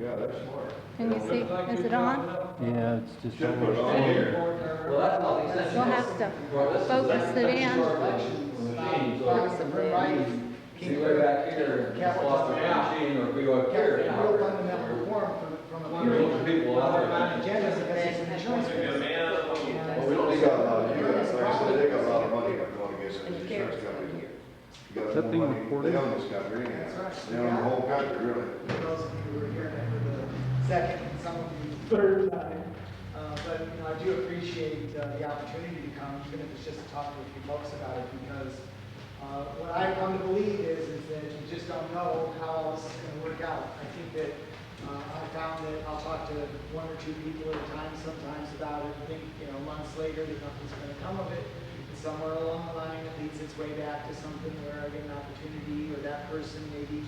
Yeah, that's smart. Can you see, is it on? Yeah, it's just. Should put it on here. Well, that's all these things. We'll have to focus it in. See, way back here, just lost the machine, or we go up here. Real fundamental reform from a Those people out there. agenda because it's an insurance business. Well, we don't got a lot of, you guys, like I said, they got a lot of money going against the insurance company. You got That more thing money. recording? They own this country anyhow. That's right. They own the whole country, really. For those of you who were here for the second and some of you third time. But, you know, I do appreciate the opportunity to come, even if it's just to talk to a few folks about it, because what I've come to believe is that you just don't know how all this is going to work out. I think that I found that I'll talk to one or two people at a time sometimes about it, and think, you know, months later that nothing's going to come of it. And somewhere along the line, it leads its way back to something where I get an opportunity, or that person maybe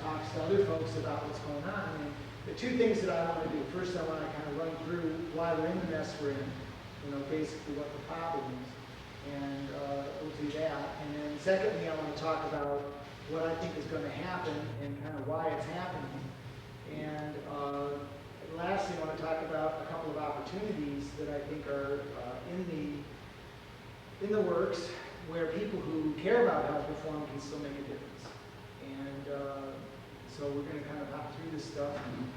talks to other folks about what's going on. And the two things that I want to do, first I want to kind of run through why we're in the mess we're in, you know, basically what the problem is, and we'll do that. And then secondly, I want to talk about what I think is going to happen and kind of why it's happening. And lastly, I want to talk about a couple of opportunities that I think are in the works, where people who care about health reform can still make a difference. And so we're going to kind of hop through this stuff and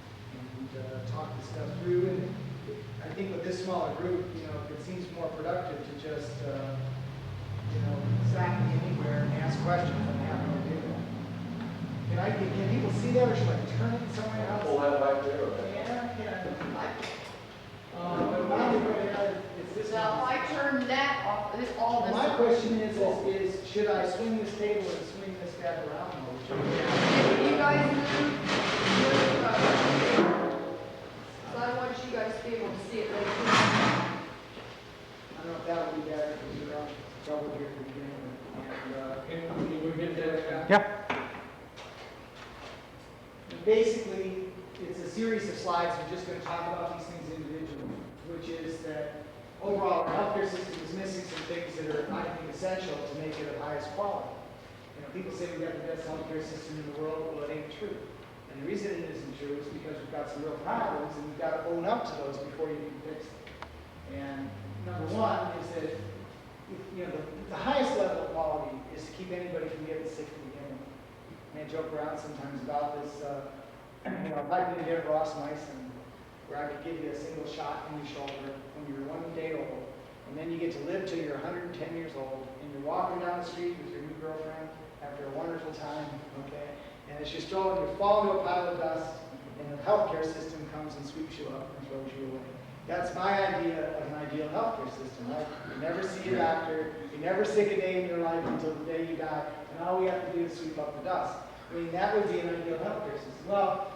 talk this stuff through. And I think with this smaller group, you know, it seems more productive to just, you know, stop me anywhere and ask questions and have no idea. Can people see that, or should I turn it somewhere else? Pull that back there, okay? Yeah. But now we're going to, it's this Now, if one. I turn that off, all this. My question is should I swing this table and swing this back around? If you guys move, so I want you guys to be able to see it later. I don't know if that would be better, because you're on trouble here to begin with. Yeah. And basically, it's a series of slides. We're just going to talk about these things individually, which is that overall our healthcare system is missing some things that are, I think, essential to make it of highest quality. You know, people say we got the best healthcare system in the world. Well, it ain't true. And the reason it isn't true is because we've got some real problems, and we've got to own up to those before you can fix them. And number one is that, you know, the highest level of quality is to keep anybody from getting sick to begin with. I joke around sometimes about this, you know, if I've been there at Ross Myson, where I could give you a single shot in your shoulder when you're 1 day old, and then you get to live till you're 110 years old, and you're walking down the street with your new girlfriend after a wonderful time, okay? And as you're strolling, you fall into a pile of dust, and the healthcare system comes and sweeps you up and throws you away. That's my idea of an ideal healthcare system, right? You never see a doctor, you never sick a day in your life until the day you die, and all we have to do is sweep up the dust. I mean, that would be an ideal healthcare system. Well,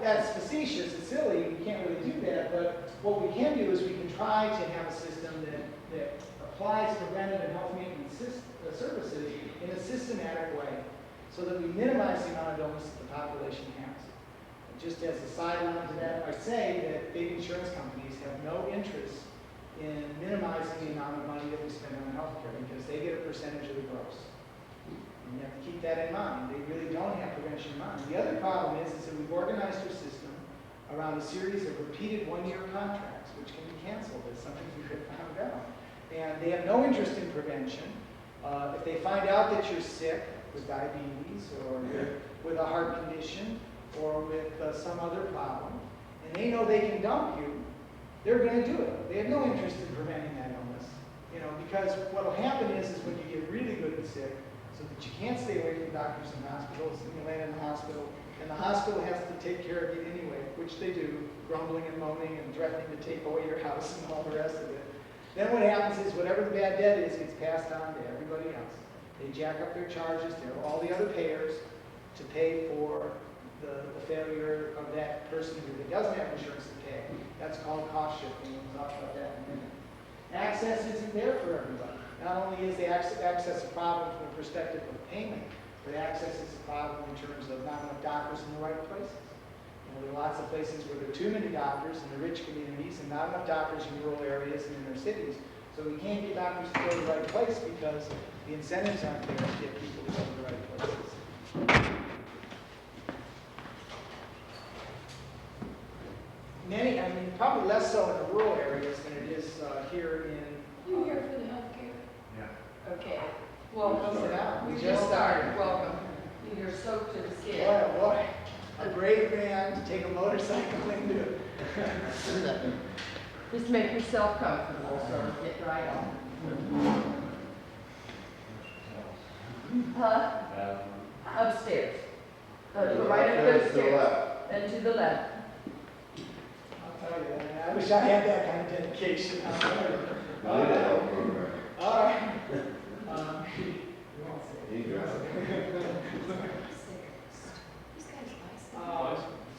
that's facetious, it's silly, we can't really do that, but what we can do is we can try to have a system that applies preventive and health maintenance services in a systematic way, so that we minimize the amount of illness that the population has. And just as a sideline to that, I say that big insurance companies have no interest in minimizing the amount of money that we spend on healthcare, because they get a percentage of the gross. And you have to keep that in mind. They really don't have prevention in mind. The other problem is that we've organized our system around a series of repeated one-year contracts, which can be canceled as something we could found out. And they have no interest in prevention. If they find out that you're sick with diabetes, or with a heart condition, or with some other problem, and they know they can dump you, they're going to do it. They have no interest in preventing that illness. You know, because what will happen is when you get really good and sick, so that you can't stay away from doctors and hospitals, and you land in the hospital, and the hospital has to take care of you anyway, which they do, grumbling and moaning and threatening to take away your house and all the rest of it. Then what happens is whatever the bad debt is gets passed on to everybody else. They jack up their charges to all the other payers to pay for the failure of that person who doesn't have insurance to pay. That's called cost shifting. We'll talk about that in a minute. Access isn't there for everybody. Not only is the access a problem from the perspective of payment, but access is a problem in terms of not enough doctors in the right places. You know, there are lots of places where there are too many doctors in the rich communities and not enough doctors in rural areas and in their cities. So we can't get doctors to go to the right place because the incentives aren't there to get people to go to the right places. many, I mean, probably less so in the rural areas than it is here in. You here for the healthcare? Yeah. Okay. Welcome. Sit down. We just started. Welcome. You're soaked to the skin. Boy, oh boy, a brave man to take a motorcycle into it. Just make yourself comfortable, sir. Get right on. Huh? Upstairs. Right up To those the stairs. left. And to the left. I'll tell you that, I wish I had that kind of dedication. We need a health program. All right. You won't say it. You got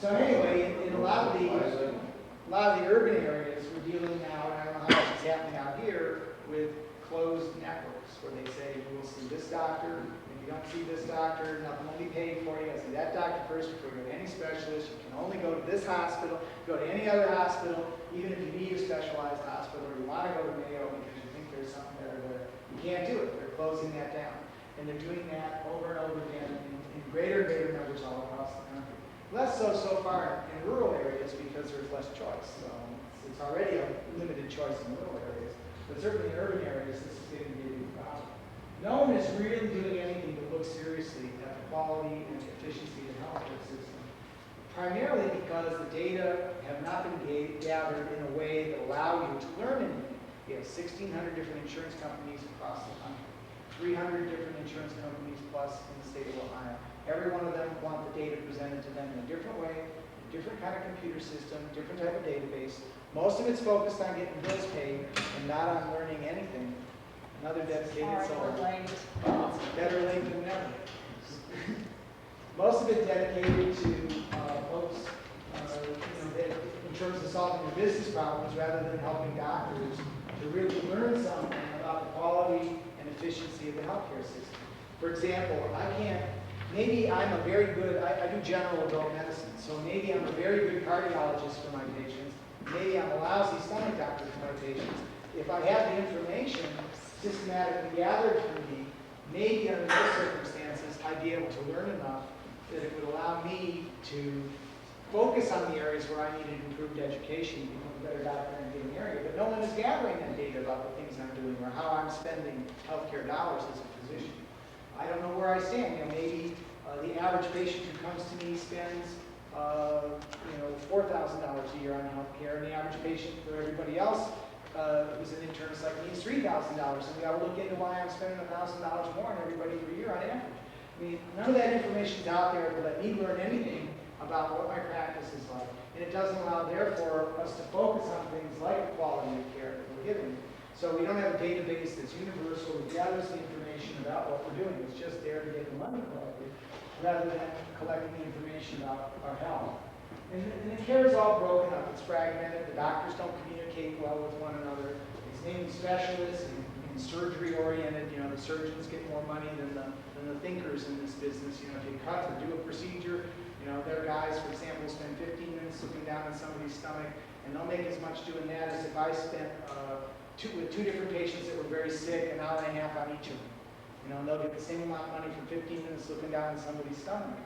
So anyway, in a lot of the urban areas, we're dealing now, and I don't know how much is happening out here, with closed networks, where they say, you will see this doctor, if you don't see this doctor, nothing will be paid for you, you see that doctor first before you go to any specialist, you can only go to this hospital, go to any other hospital, even if you need a specialized hospital, or you want to go to Mayo because you think there's something better there, you can't do it, they're closing that down. And they're doing that over and over again in greater and greater numbers all across the country. Less so far in rural areas because there's less choice. So it's already a limited choice in rural areas, but certainly in urban areas, this is getting to be a big problem. No one is really doing anything to look seriously at the quality and efficiency of the healthcare system, primarily because the data have not been gathered in a way that allow you to learn anything. We have 1,600 different insurance companies across the country. 300 different insurance companies plus in the state of Ohio. Every one of them want the data presented to them in a different way, a different kind of computer system, different type of database. Most of it's focused on getting bills paid and not on learning anything. Another dedicated soul. Better late than never. Most of it dedicated to folks in terms of solving their business problems rather than helping doctors to really learn something about the quality efficiency of the healthcare system. For example, maybe I'm a very good, I do general adult medicine, so maybe I'm a very good cardiologist for my patients, maybe I'm a lousy stomach doctor for my patients. If I have the information systematically gathered for me, maybe under those circumstances, I'd be able to learn enough that it would allow me to focus on the areas where I needed improved education, become a better doctor in a given area. But no one is gathering that data about the things I'm doing or how I'm spending healthcare dollars as a physician. I don't know where I stand. Maybe the average patient who comes to me spends $4,000 a year on healthcare, and the average patient for everybody else who's an internist like me is $3,000. And we got to look into why I'm spending $1,000 more on everybody per year on average. I mean, none of that information is out there to let me learn anything about what my practice is like. And it doesn't allow, therefore, us to focus on things like the quality of care that we're giving. So we don't have a database that's universal that gathers the information about what we're doing. It's just there to get the money collected, rather than collecting the information about our health. And the care is all broken up. It's fragmented. The doctors don't communicate well with one another. It's mainly specialists and surgery-oriented. The surgeons get more money than the thinkers in this business. If you cut or do a procedure, their guys, for example, spend 15 minutes looking down on somebody's stomach, and they'll make as much doing that as if I spent with two different patients that were very sick, an hour and a half on each of them. And they'll get the same amount of money for 15 minutes looking down on somebody's stomach.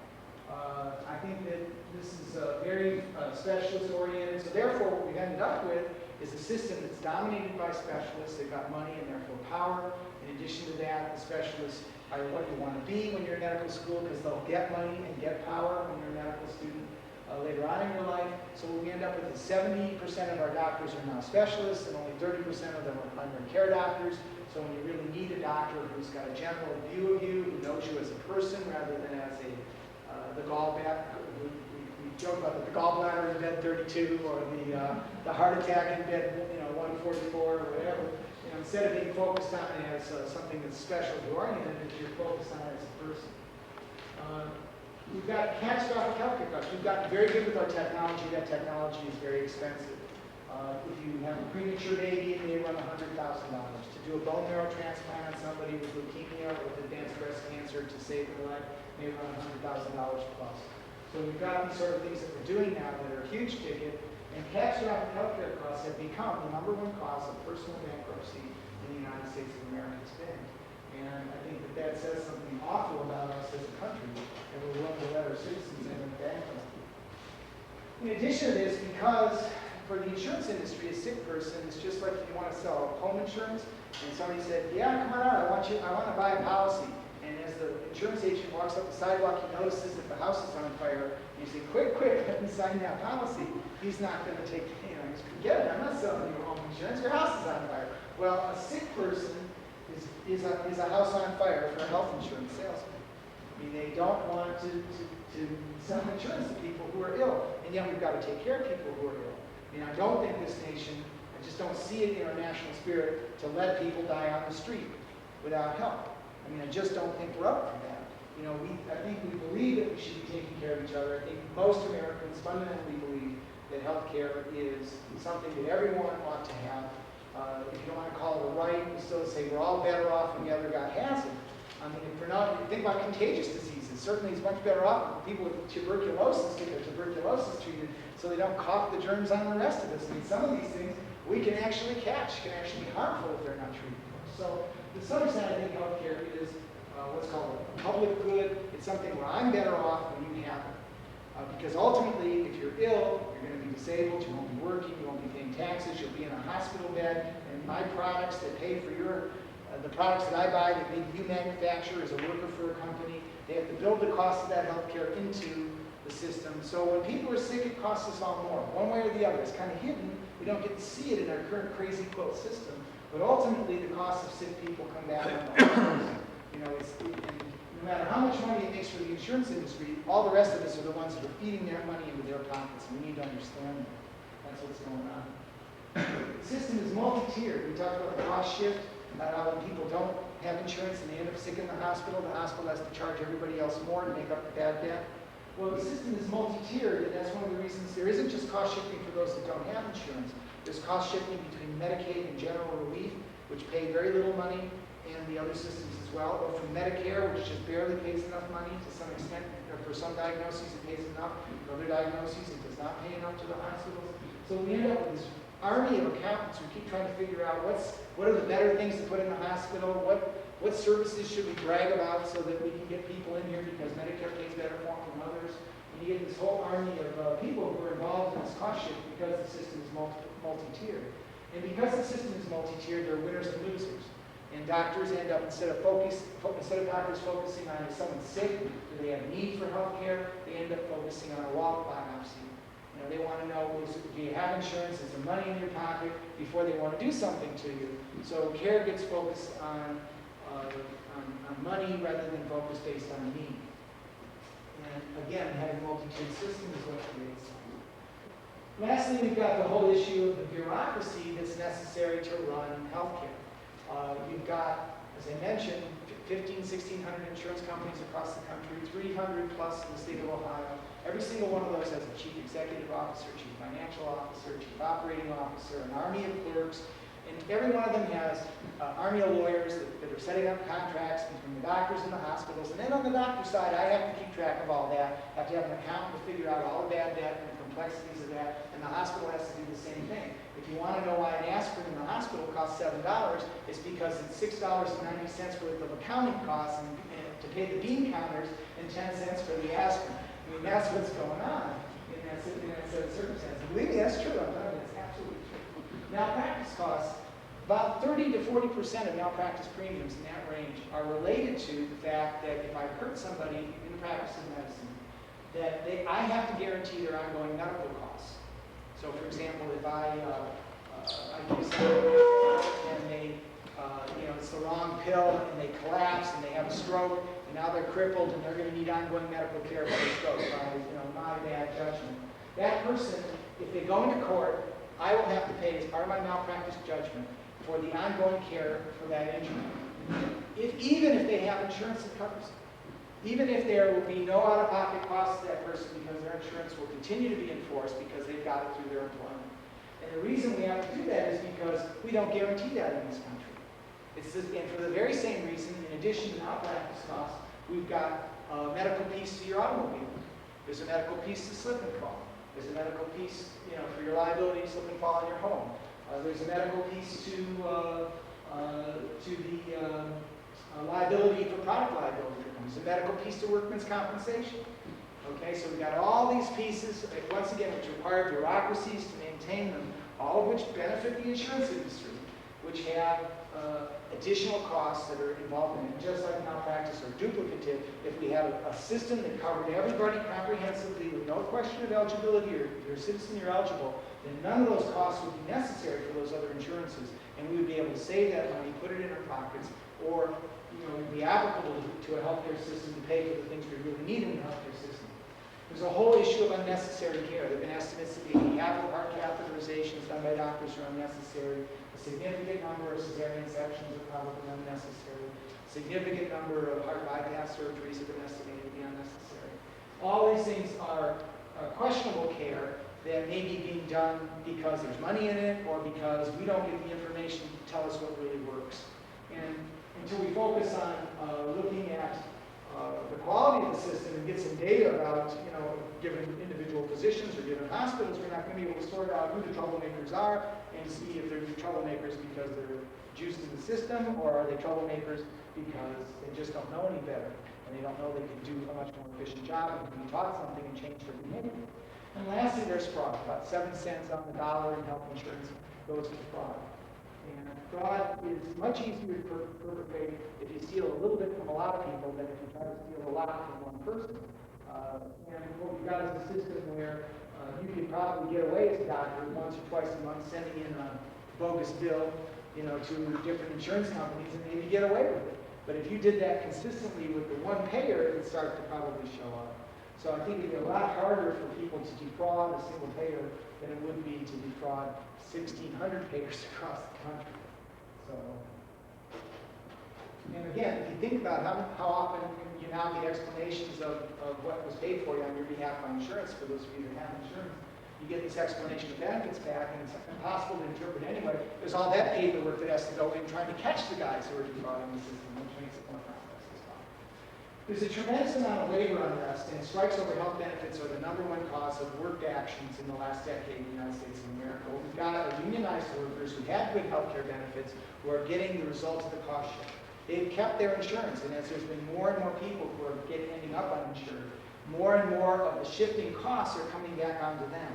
I think that this is very specialist-oriented, so therefore what we've ended up with is a system that's dominated by specialists. They've got money and therefore power. In addition to that, the specialists are what you want to be when you're in medical school because they'll get money and get power when you're a medical student later on in your life. So what we end up with is 70% of our doctors are now specialists and only 30% of them are primary care doctors. So when you really need a doctor who's got a general view of you, who knows you as a person rather than as the gallbladder, we joke about the gallbladder in bed 32 or the heart attack in bed 144 or whatever. Instead of being focused on it as something that's specialty oriented, you're focused on it as a person. We've got catastrophic healthcare costs. We've gotten very good with our technology. That technology is very expensive. If you have a premature baby, it may run $100,000. To do a bone marrow transplant on somebody with leukemia or with advanced breast cancer to save their life may run $100,000 plus. So we've got these sort of things that we're doing now that are huge ticket, and catastrophic healthcare costs have become the #1 cause of personal bankruptcy in the United States of America today. And I think that says something awful about us as a country, and we're willing to let our citizens end up bankrupt. In addition to this, because for the insurance industry, a sick person is just like if you want to sell home insurance, and somebody said, yeah, come on out, I want to buy a policy. And as the insurance agent walks up the sidewalk, he notices that the house is on fire. You say, quick, let me sign that policy. He's not going to take, he's forget it, I'm not selling you home insurance, your house is on fire. Well, a sick person is a house on fire for a health insurance salesman. I mean, they don't want to sell insurance to people who are ill, and yet we've got to take care of people who are ill. I mean, I don't think this nation, I just don't see it in our national spirit to let people die on the street without help. I mean, I just don't think we're up for that. You know, I think we believe that we should be taking care of each other. I think most Americans fundamentally believe that health care is something that everyone ought to have. If you don't want to call it a right, we still say we're all better off when the other guy has it. I mean, if we're not, think about contagious diseases. Certainly it's much better off when people with tuberculosis get their tuberculosis treated so they don't cough the germs on the rest of us. I mean, some of these things we can actually catch, can actually be harmful if they're not treated. So to some extent, I think healthcare is what's called a public good. It's something where I'm better off when you have it. Because ultimately, if you're ill, you're going to be disabled, you won't be working, you won't be paying taxes, you'll be in a hospital bed, and my products that pay for the products that I buy that maybe you manufacture as a worker for a company, they have to build the cost of that healthcare into the system. So when people are sick, it costs us all more, one way or the other. It's kind of hidden. We don't get to see it in our current crazy quilt system. But ultimately, the costs of sick people come back on the hospitals. You know, no matter how much money it makes for the insurance industry, all the rest of us are the ones that are feeding their money into their pockets. And we need to understand that. That's what's going on. The system is multi-tiered. We talked about the cost shift, about how when people don't have insurance and they end up sick in the hospital has to charge everybody else more to make up the bad debt. Well, the system is multi-tiered, and that's one of the reasons there isn't just cost shifting for those that don't have insurance. There's cost shifting between Medicaid and general relief, which pay very little money, and the other systems as well, or from Medicare, which just barely pays enough money to some extent. For some diagnoses, it pays enough. For other diagnoses, it does not pay enough to the hospitals. So we end up with this army of accountants who keep trying to figure out what are the better things to put in the hospital, what services should we brag about so that we can get people in here because Medicare pays better for them than others. And you get this whole army of people who are involved in this cost shift because the system is multi-tiered. And because the system is multi-tiered, there are winners and losers. And doctors end up, instead of doctors focusing on if someone's sick, do they have need for health care, they end up focusing on a walk biopsy. You know, they want to know, do you have insurance? Is there money in your pocket before they want to do something to you? So care gets focused on money rather than focused based on need. And again, having a multi-tiered system is what creates. Lastly, we've got the whole issue of the bureaucracy that's necessary to run healthcare. You've got, as I mentioned, 1,500, 1,600 insurance companies across the country, 300 plus in the state of Ohio. Every single one of those has a chief executive officer, chief financial officer, chief operating officer, an army of clerks, and every one of them has an army of lawyers that are setting up contracts between the doctors and the hospitals. And then on the doctor's side, I have to keep track of all that. I have to have an accountant to figure out all the bad debt and the complexities of that, and the hospital has to do the same thing. If you want to know why an aspirin in the hospital costs $7, it's because it's $6.90 worth of accounting costs and to pay the bean counters and 10 cents for the aspirin. I mean, that's what's going on in that set of circumstances. Believe me, that's true. I'm telling you, it's absolutely true. Malpractice costs, about 30 to 40% of malpractice premiums in that range are related to the fact that if I hurt somebody in the practice of medicine, that I have to guarantee their ongoing medical costs. So, for example, if I give somebody and they, it's the wrong pill and they collapse and they have a stroke and now they're crippled and they're going to need ongoing medical care for their stroke by, my bad judgment. That person, if they go into court, I will have to pay as part of my malpractice judgment for the ongoing care for that injury. Even if they have insurance that covers it. Even if there will be no out-of-pocket costs to that person because their insurance will continue to be enforced because they've got it through their employment. And the reason we have to do that is because we don't guarantee that in this country. And for the very same reason, in addition to malpractice costs, we've got a medical piece to your automobile. There's a medical piece to slip and fall. There's a medical piece, for your liability to slip and fall in your home. There's a medical piece to the liability for product liability. There's a medical piece to workman's compensation. Okay, so we've got all these pieces, once again, which require bureaucracies to maintain them, all of which benefit the insurance industry, which have additional costs that are involved in it, just like malpractice or duplicative. If we had a system that covered everybody comprehensively with no question of eligibility, or you're a citizen, you're eligible, then none of those costs would be necessary for those other insurances, and we would be able to save that money, put it in our pockets, or be applicable to a healthcare system to pay for the things we really need in the healthcare system. There's a whole issue of unnecessary care. There have been estimates that the half of heart catheterizations done by doctors are unnecessary. A significant number of cesarean sections are probably unnecessary. A significant number of heart bypass surgeries have been estimated to be unnecessary. All these things are questionable care that may be being done because there's money in it or because we don't get the information to tell us what really works. And until we focus on looking at the quality of the system and get some data about, given individual physicians or given hospitals, we're not going to be able to sort out who the troublemakers are and see if they're troublemakers because they're juiced in the system, or are they troublemakers because they just don't know any better and they don't know they can do a much more efficient job and can be taught something and change their behavior. And lastly, there's fraud. About 7 cents on the dollar in health insurance goes to fraud. And fraud is much easier to perpetrate if you steal a little bit from a lot of people than if you try to steal a lot from one person. And what we've got is a system where you can probably get away as a doctor once or twice a month sending in a bogus bill, to different insurance companies and maybe get away with it. But if you did that consistently with the one payer, it would start to probably show up. So I think it'd be a lot harder for people to defraud a single payer than it would be to defraud 1,600 payers across the country. So, and again, if you think about how often you now get explanations of what was paid for you on your behalf by insurance, for those of you that have insurance, you get this explanation of benefits back, and it's impossible to interpret anyway. There's all that paperwork that has to go in trying to catch the guys who are defrauding the system, which makes it more complex as well. There's a tremendous amount of labor unrest, and strikes over health benefits are the #1 cause of work actions in the last decade in the United States of America. We've got unionized workers who have good health care benefits who are getting the results of the cost share. They've kept their insurance, and as there's been more and more people who are ending up uninsured, more and more of the shifting costs are coming back onto them.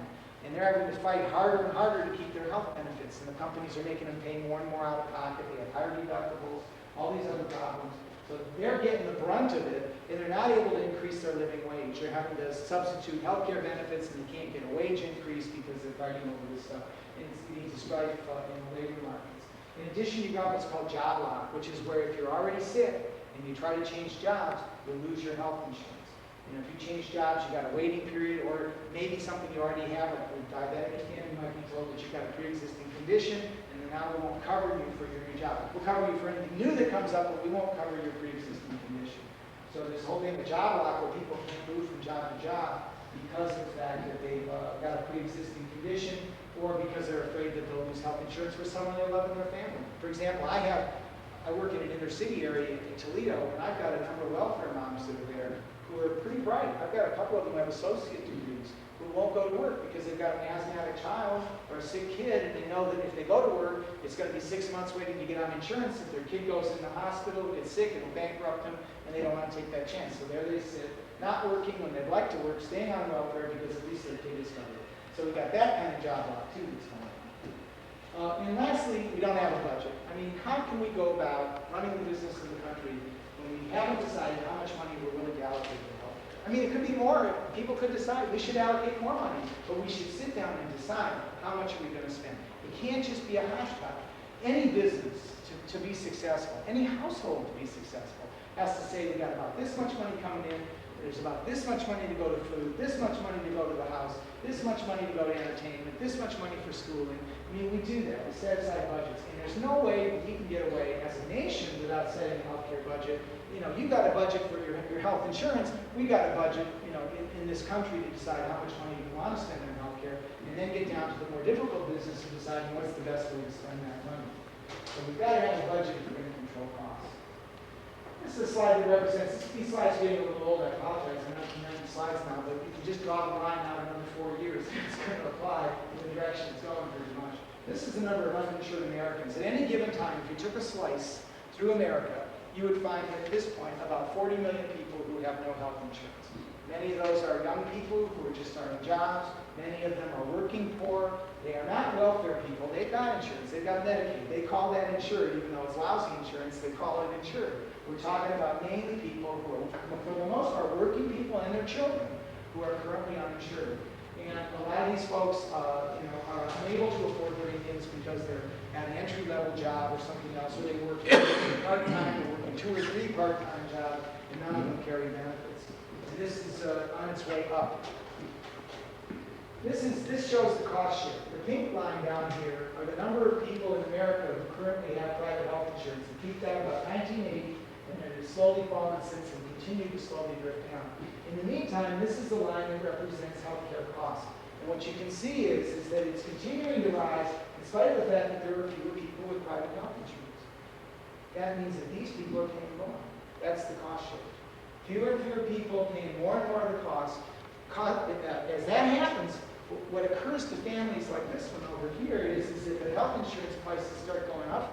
And they're having to fight harder and harder to keep their health benefits, and the companies are making them pay more and more out of pocket. They have higher deductibles, all these other problems. So they're getting the brunt of it, and they're not able to increase their living wage. They're having to substitute health care benefits, and they can't get a wage increase because they're fighting over this stuff. And it's leading to strife in the labor markets. In addition, you've got what's called job lock, which is where if you're already sick and you try to change jobs, you'll lose your health insurance. If you change jobs, you've got a waiting period, or maybe something you already have, like a diabetic, and you might be told that you've got a pre-existing condition, and then now we won't cover you for your new job. We'll cover you for anything new that comes up, but we won't cover your pre-existing condition. So this whole thing of job lock, where people can't move from job to job because of the fact that they've got a pre-existing condition, or because they're afraid that they'll lose health insurance for someone they love in their family. For example, I work in an inner city area in Toledo, and I've got a number of welfare moms that are there who are pretty bright. I've got a couple of them who have associate degrees who won't go to work because they've got an asthmatic child or a sick kid, and they know that if they go to work, it's going to be 6 months waiting to get on insurance. If their kid goes in the hospital, gets sick, it'll bankrupt them, and they don't want to take that chance. So there they sit, not working when they'd like to work, staying on welfare because at least their kid is covered. So we've got that kind of job lock too that's going on. And lastly, we don't have a budget. I mean, how can we go about running the business of the country when we haven't decided how much money we're willing to allocate to health care? I mean, it could be more. People could decide we should allocate more money, but we should sit down and decide how much are we going to spend. It can't just be a hodgepodge. Any business to be successful, any household to be successful, has to say we got about this much money coming in, there's about this much money to go to food, this much money to go to the house, this much money to go to entertainment, this much money for schooling. I mean, we do that. We set aside budgets. And there's no way that we can get away as a nation without setting a healthcare budget. You've got a budget for your health insurance. We've got a budget, in this country to decide how much money we want to spend on healthcare, and then get down to the more difficult business of deciding what's the best way to spend that money. So we've got to have a budget if we're going to control costs. This is a slide that represents, these slides are getting a little old, I apologize, I'm not comparing the slides now, but you can just draw the line out another 4 years, it's going to apply in the direction it's going pretty much. This is the number of uninsured Americans. At any given time, if you took a slice through America, you would find at this point about 40 million people who have no health insurance. Many of those are young people who are just starting jobs. Many of them are working poor. They are not welfare people. They've got insurance. They've got Medicaid. They call that insured, even though it's lousy insurance. They call it insured. We're talking about mainly people who are, for the most part, working people and their children who are currently uninsured. And a lot of these folks, are unable to afford very things because they're at an entry-level job or something else, or they work part-time, or working 2 or 3 part-time jobs, and none of them carry benefits. And this is on its way up. This shows the cost share. The pink line down here are the number of people in America who currently have private health insurance. It peaked out about 1980, and it has slowly fallen since and continued to slowly drift down. In the meantime, this is the line that represents healthcare costs. And what you can see is that it's continuing to rise in spite of the fact that there are fewer people with private health insurance. That means that these people are paying more. That's the cost share. Fewer and fewer people paying more and more of the cost. As that happens, what occurs to families like this one over here is that the health insurance prices start going up,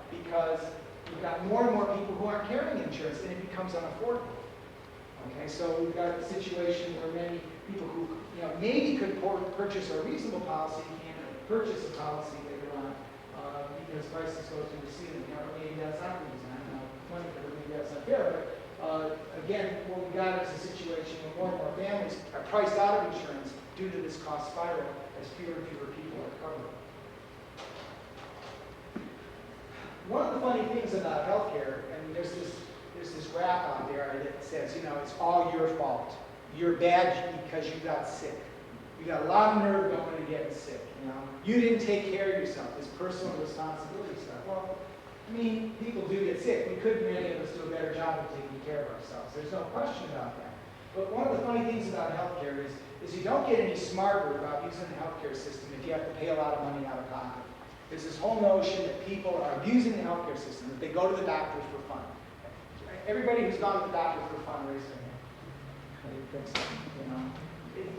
because you've got more and more people who aren't carrying insurance, and it becomes unaffordable. Okay, so we've got a situation where many people who maybe could purchase a reasonable policy can't purchase a policy later on because prices go through the ceiling. Maybe that's not the design. Maybe that's not fair, but again, what we've got is a situation where more and more families are priced out of insurance due to this cost spiral as fewer and fewer people are covered. One of the funny things about healthcare, and there's this graph out there that says, it's all your fault. You're bad because you got sick. You got a lot of nerve going to getting sick. You didn't take care of yourself. This personal responsibility stuff. Well, people do get sick. We could, many of us, do a better job of taking care of ourselves. There's no question about that. But one of the funny things about healthcare is you don't get any smarter about using the healthcare system if you have to pay a lot of money out of pocket. There's this whole notion that people are abusing the healthcare system, that they go to the doctor for fun. Everybody who's gone to the doctor for fun, raise their hand.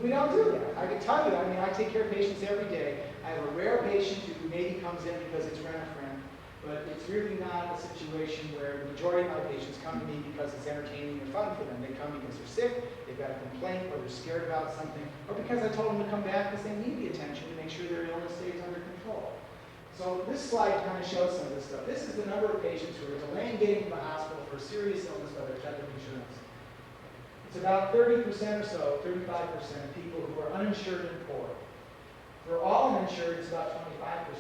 We don't do that. I can tell you, I take care of patients every day. I have a rare patient who maybe comes in because it's rent-a-friend, but it's really not a situation where the majority of my patients come to me because it's entertaining and fun for them. They come because they're sick, they've got a complaint, or they're scared about something, or because I told them to come back because they need the attention to make sure their illness stays under control. So this slide kind of shows some of this stuff. This is the number of patients who are delaying getting to the hospital for serious illness by their type of insurance. It's about 30% or so, 35% of people who are uninsured and poor. For all uninsured, it's about 25%.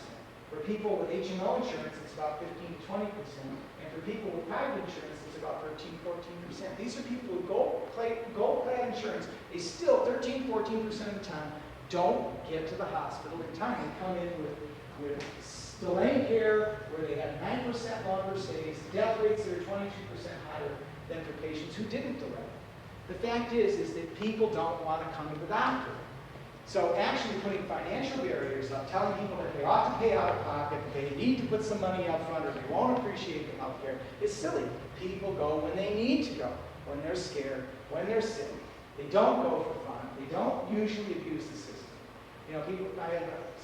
For people with HMO insurance, it's about 15 to 20%. And for people with private insurance, it's about 13, 14%. These are people with gold-clad insurance. They still, 13, 14% of the time, don't get to the hospital in time. They come in with delayed care where they had 9% longer stays, death rates that are 22% higher than for patients who didn't delay. The fact is that people don't want to come to the doctor. So actually putting financial barriers up, telling people that they ought to pay out of pocket, that they need to put some money up front or they won't appreciate the health care, is silly. People go when they need to go, when they're scared, when they're sick. They don't go for fun. They don't usually abuse the system.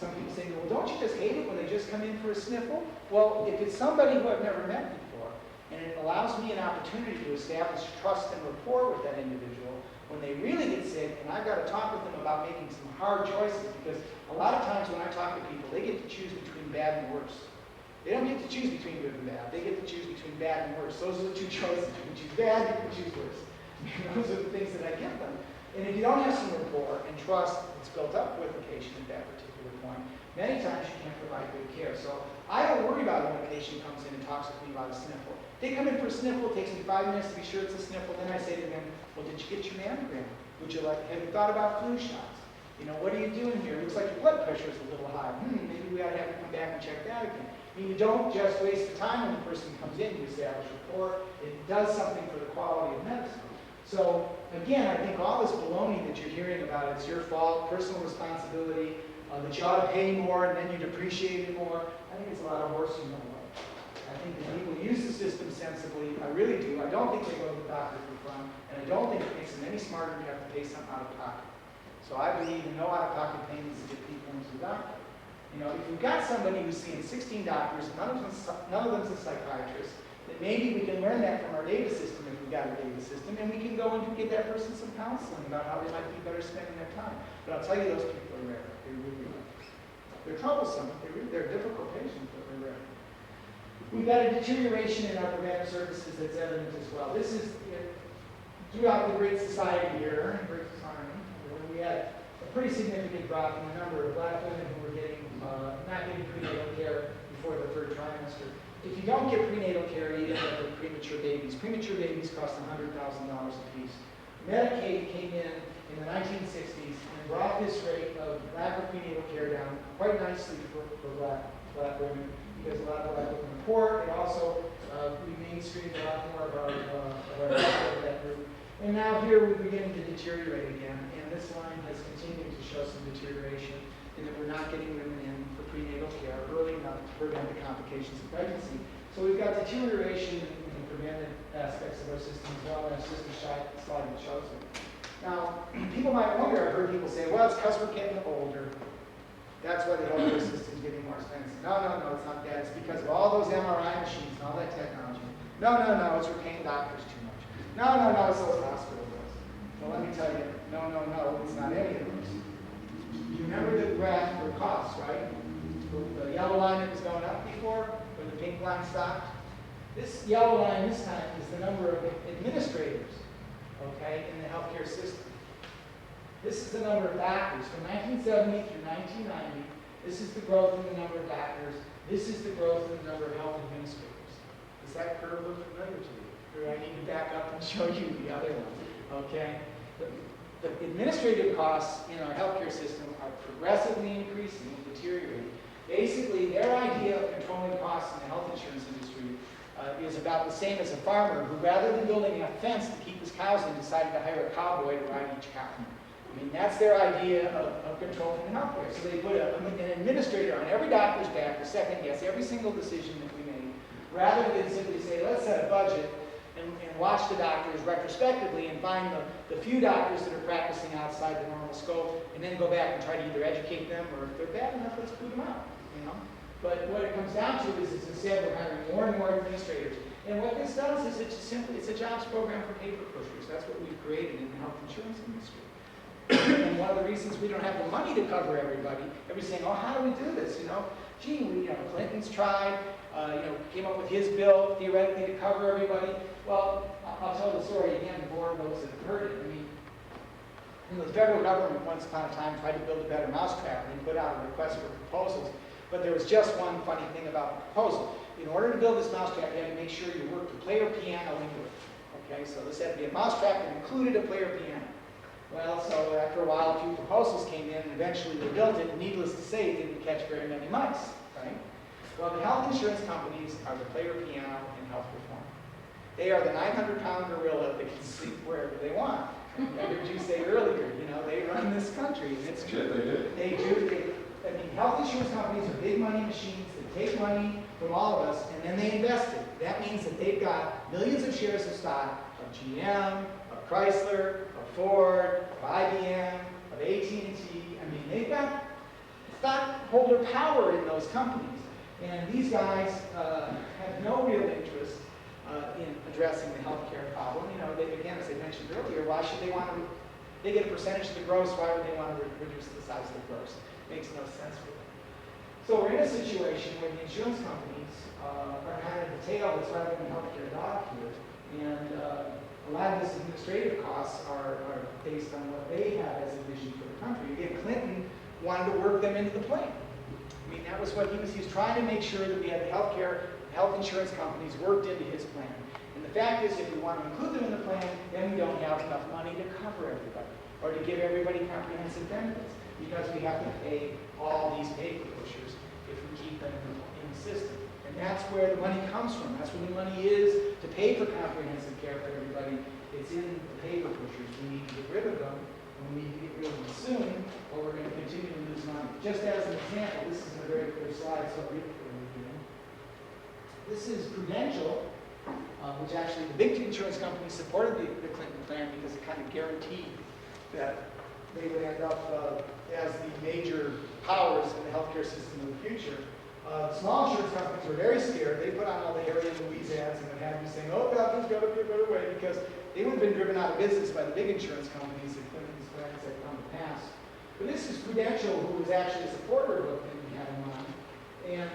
Some people say, well, don't you just hate it when they just come in for a sniffle? Well, if it's somebody who I've never met before, and it allows me an opportunity to establish trust and rapport with that individual, when they really get sick, and I've got to talk with them about making some hard choices, because a lot of times when I talk to people, they get to choose between bad and worse. They don't get to choose between good and bad. They get to choose between bad and worse. Those are the two choices. You can choose bad, you can choose worse. Those are the things that I give them. And if you don't have some rapport and trust that's built up with the patient at that particular point, many times you can't provide good care. So I don't worry about when a patient comes in and talks with me about a sniffle. They come in for a sniffle, it takes me 5 minutes to be sure it's a sniffle, then I say to them, well, did you get your mammogram? Have you thought about flu shots? What are you doing here? It looks like your blood pressure is a little high. Maybe we ought to have you come back and check that again. You don't just waste the time when the person comes in to establish rapport. It does something for the quality of medicine. So again, I think all this baloney that you're hearing about, it's your fault, personal responsibility, that you ought to pay more and then you'd appreciate it more, I think it's a lot of horsey no way. I think that people use the system sensibly. I really do. I don't think they go to the doctor for fun, and I don't think it makes them any smarter to have to pay something out of pocket. So I believe in no out-of-pocket payments to get people into the doctor. If you've got somebody who's seeing 16 doctors, none of them's a psychiatrist, then maybe we can learn that from our data system if we've got a data system, and we can go and give that person some counseling about how they might be better spending their time. But I'll tell you, those people are rare. They really are. They're troublesome. They're difficult patients, but they're rare. We've got a deterioration in our preventive services that's evident as well. This is throughout the Great Society here, Great Society, we had a pretty significant drop in the number of black women who were getting, not getting prenatal care before the third trimester. If you don't get prenatal care, you end up with premature babies. Premature babies cost $100,000 a piece. Medicaid came in the 1960s and brought this rate of lack of prenatal care down quite nicely for black women, because a lot of black women are poor. It also, we mainstreamed a lot more of our that group. And now here we're beginning to deteriorate again, and this line has continued to show some deterioration in that we're not getting women in for prenatal care early enough to prevent the complications of pregnancy. So we've got deterioration in the preventive aspects of our system as well, and our system slide that shows it. Now, people might wonder, I've heard people say, well, it's because we're getting older. That's why the healthcare system's getting more expensive. No, it's not that. It's because of all those MRI machines and all that technology. No, it's we're paying doctors too much. No, it's those hospital bills. Well, let me tell you, no, it's not any of those. You remember the graph for costs, right? The yellow line that was going up before, where the pink line stopped? This yellow line this time is the number of administrators, okay, in the healthcare system. This is the number of doctors. From 1970 through 1990, this is the growth in the number of doctors. This is the growth in the number of health administrators. Does that curve look familiar to you? Or I need to back up and show you the other one, okay? The administrative costs in our healthcare system are progressively increasing and deteriorating. Basically, their idea of controlling costs in the health insurance industry is about the same as a farmer who, rather than building a fence to keep his cows in, decided to hire a cowboy to ride each cow. I mean, that's their idea of controlling the healthcare. So they put an administrator on every doctor's back to second guess every single decision that we make, rather than simply say, let's set a budget and watch the doctors retrospectively and find the few doctors that are practicing outside the normal scope, and then go back and try to either educate them, or if they're bad enough, let's boot them out, you know? But what it comes down to is instead we're hiring more and more administrators. And what this does is it's a jobs program for paper pushers. That's what we've created in the health insurance industry. And one of the reasons we don't have the money to cover everybody, everybody's saying, oh, how do we do this, you know? Gee, Clinton's tried, came up with his bill theoretically to cover everybody. Well, I'll tell the story again for those that have heard it. I mean, the federal government once upon a time tried to build a better mousetrap and put out a request for proposals. But there was just one funny thing about the proposal. In order to build this mousetrap, you had to make sure you worked the player piano into it. Okay, so this had to be a mousetrap that included a player piano. Well, so after a while, a few proposals came in, and eventually they built it, and needless to say, it didn't catch very many mice, right? Well, the health insurance companies are the player piano in health reform. They are the 900-pound gorilla that can sleep wherever they want. I heard you say earlier, they run this country, and it's true. They do. I mean, health insurance companies are big money machines that take money from all of us, and then they invest it. That means that they've got millions of shares of stock of GM, of Chrysler, of Ford, of IBM, of AT&T. I mean, they've got stockholder power in those companies. And these guys have no real interest in addressing the healthcare problem. Again, as I mentioned earlier, why should they want to? They get a percentage of the gross. Why would they want to reduce the size of the gross? Makes no sense for them. So we're in a situation where the insurance companies are kind of the tail that's driving the healthcare dog here, and a lot of this administrative costs are based on what they have as a vision for the country. Again, Clinton wanted to work them into the plan. I mean, that was what he was trying to make sure that we had the health insurance companies worked into his plan. And the fact is, if we want to include them in the plan, then we don't have enough money to cover everybody, or to give everybody comprehensive benefits, because we have to pay all these paper pushers if we keep them in the system. And that's where the money comes from. That's where the money is to pay for comprehensive care for everybody. It's in the paper pushers. We need to get rid of them, and we need to get rid of them soon, or we're going to continue to lose money. Just as an example, this is a very clear slide, so I'll read it for you again. This is Prudential, which actually the big insurance companies supported the Clinton plan because it kind of guaranteed that they would end up as the major powers in the healthcare system in the future. The small insurance companies were very scared. They put on all the Harry and Louise ads and would have you saying, oh God, there's got to be a better way, because they would have been driven out of business by the big insurance companies if these plans had come to pass. But this is Prudential, who was actually a supporter of what we had in mind. And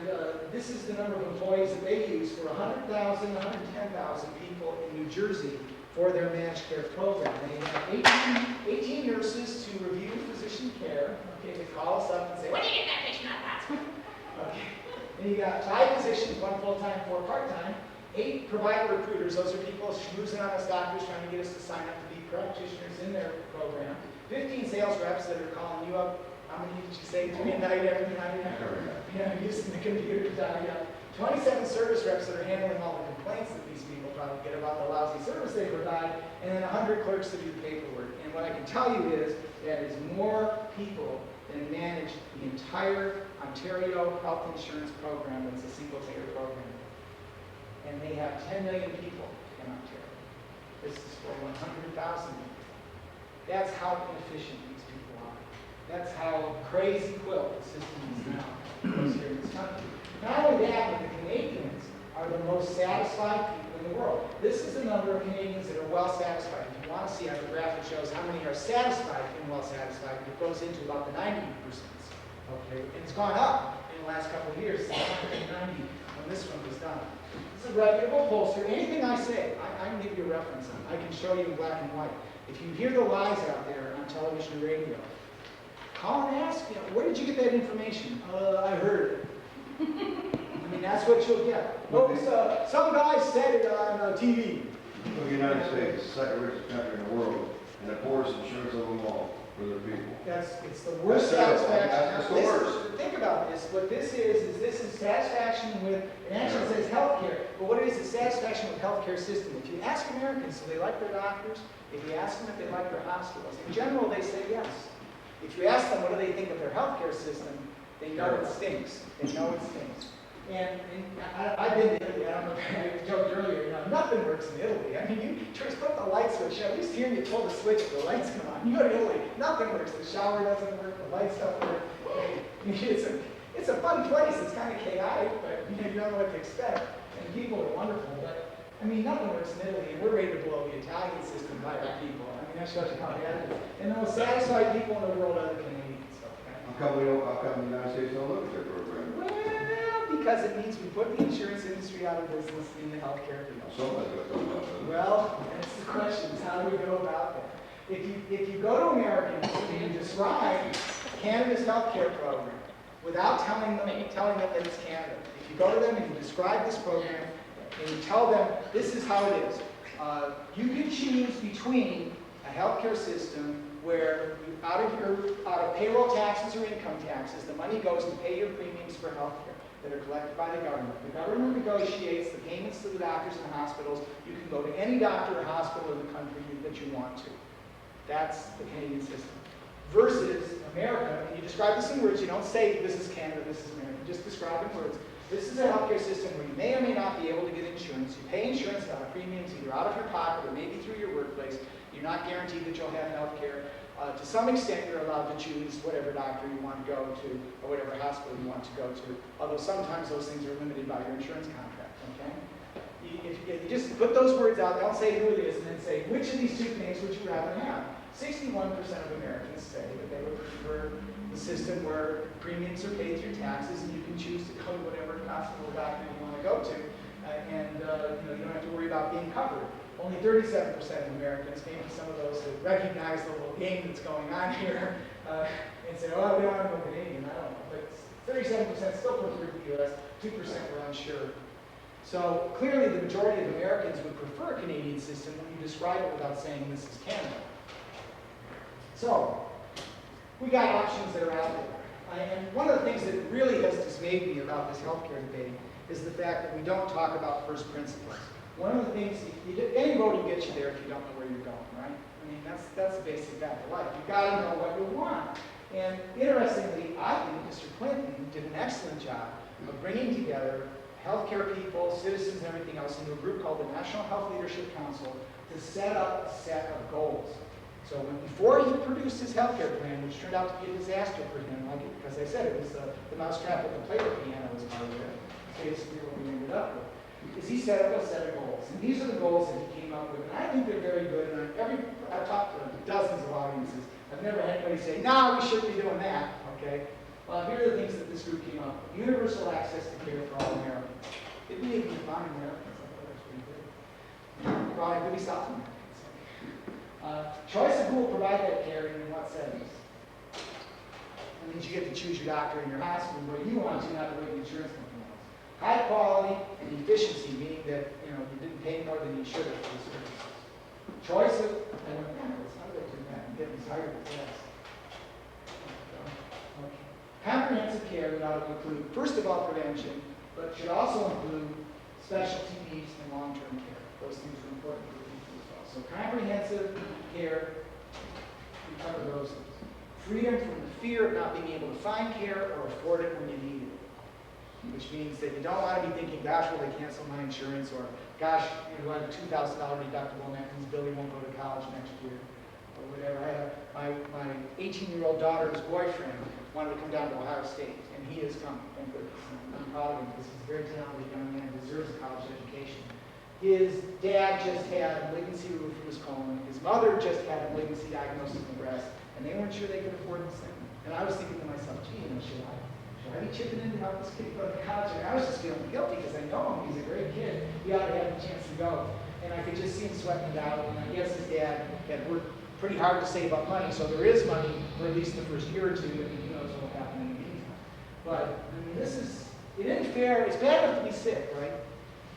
this is the number of employees that they use for 100,000, 110,000 people in New Jersey for their managed care program. They have 18 nurses to review physician care. Okay, they call us up and say, when do you get that patient out of the hospital? Okay. And you got 5 physicians, 1 full-time, 4 part-time, 8 provider recruiters. Those are people schmoozing on us doctors trying to get us to sign up to be practitioners in their program. 15 sales reps that are calling you up. How many did you say to me? Night every night? Yeah, using the computer to dial you up. 27 service reps that are handling all the complaints that these people probably get about the lousy service they provide, and then 100 clerks to do the paperwork. And what I can tell you is that is more people than manage the entire Ontario health insurance program. That's a single-payer program. And they have 10 million people in Ontario. This is for 100,000 people. That's how inefficient these people are. That's how crazy quilt the system is now here in this country. Not only that, but the Canadians are the most satisfied people in the world. This is the number of Canadians that are well satisfied. If you want to see how the graph that shows how many are satisfied and well satisfied, it goes into about the 90%. Okay, and it's gone up in the last couple of years, since 1990 when this one was done. This is a reputable pollster. Anything I say, I can give you a reference on. I can show you in black and white. If you hear the lies out there on television and radio, call and ask, where did you get that information? I heard it. I mean, that's what you'll get. Some guy said it on TV. The United States is the second richest country in the world, and the poorest insurance of them all for their people. It's the worst That's terrible. satisfaction. That's the This worst. is- Think about this. What this is this is satisfaction with, it actually says healthcare, but what it is satisfaction with healthcare system. If you ask Americans, do they like their doctors? If you ask them if they like their hospitals, in general, they say yes. If you ask them what do they think of their healthcare system, they know it stinks. They know it stinks. And I've been to Italy. I don't know if I joked earlier, nothing works in Italy. I mean, you just put the light switch, at least here you pull the switch, the lights come on. You go to Italy, nothing works. The shower doesn't work, the lights don't work. It's a fun place. It's kind of chaotic, but you don't know what to expect. And people are wonderful, but I mean, nothing works in Italy, and we're ready to blow the Italian system by our people. I mean, that shows you how bad it is. And the most satisfied people in the world are the Canadians. Okay? How come the United States don't look at their program? Well, because it means we put the insurance industry out of business in the healthcare field. Somebody's got to come up with it. Well, that's the question, is how do we go about that? If you go to Americans and you describe Canada's healthcare program without telling them that it's Canada, if you go to them and you describe this program and you tell them this is how it is, you can choose between a healthcare system where out of payroll taxes or income taxes, the money goes to pay your premiums for healthcare that are collected by the government. The government negotiates the payments to the doctors and hospitals. You can go to any doctor or hospital in the country that you want to. That's the Canadian system. Versus America, and you describe this in words, you don't say this is Canada, this is America, just describe in words. This is a healthcare system where you may or may not be able to get insurance. You pay insurance out of premiums either out of your pocket or maybe through your workplace. You're not guaranteed that you'll have health care. To some extent, you're allowed to choose whatever doctor you want to go to or whatever hospital you want to go to, although sometimes those things are limited by your insurance contract, okay? If you just put those words out, don't say who it is, and then say, which of these two things would you rather have? 61% of Americans say that they would prefer the system where premiums are paid through taxes and you can choose to go to whatever hospital or doctor you want to go to, and you don't have to worry about being covered. Only 37% of Americans, maybe some of those that recognize the little game that's going on here, and say, oh, we don't want to go Canadian, I don't know. But 37% still prefer the US, 2% were unsure. So clearly the majority of Americans would prefer a Canadian system when you describe it without saying this is Canada. So, we got options that are out there. And one of the things that really has dismayed me about this healthcare debate is the fact that we don't talk about first principles. One of the things, any road will get you there if you don't know where you're going, right? I mean, that's the basic fact of life. You've got to know what you want. And interestingly, I think Mr. Clinton did an excellent job of bringing together healthcare people, citizens, and everything else into a group called the National Health Leadership Council to set up a set of goals. So before he produced his healthcare plan, which turned out to be a disaster for him, like, because I said, it was the mousetrap with the player piano was part of it. Basically what we ended up with. Is he set up a set of goals. And these are the goals that he came up with. And I think they're very good. And I've talked to dozens of audiences. I've never had anybody say, no, we shouldn't be doing that. Okay? Well, here are the things that this group came up with. Universal access to care for all Americans. It may even define Americans. I thought that was pretty good. Probably could be South Americans. Choice of who will provide that care and in what settings. That means you get to choose your doctor and your hospital where you want to, not the way the insurance company wants. High quality and efficiency, meaning that you didn't pay more than you should have for the services. Choice of, how do I do that? I'm getting tired of this. Okay. Comprehensive care would ought to include, first of all, prevention, but should also include specialty needs and long-term care. Those things are important for the people as well. So comprehensive care, we cover those things. Freedom from the fear of not being able to find care or afford it when you need it. Which means that you don't want to be thinking, gosh, will they cancel my insurance? Or, gosh, I have a $2,000 deductible and that means Billy won't go to college next year. Or whatever. My 18-year-old daughter's boyfriend wanted to come down to Ohio State, and he has come, thank goodness. I'm proud of him because he's a very talented young man who deserves a college education. His dad just had a malignancy removed from his colon. His mother just had a malignancy diagnosis in the breast, and they weren't sure they could afford this thing. And I was thinking to myself, gee, should I be chipping in to help this kid go to college? And I was just feeling guilty because I know him. He's a great kid. He ought to have a chance to go. And I could just see him sweating it out. And I guess his dad had worked pretty hard to save up money, so there is money for at least the first year or two, and who knows what will happen in the meantime. But, I mean, it isn't fair. It's bad enough to be sick, right?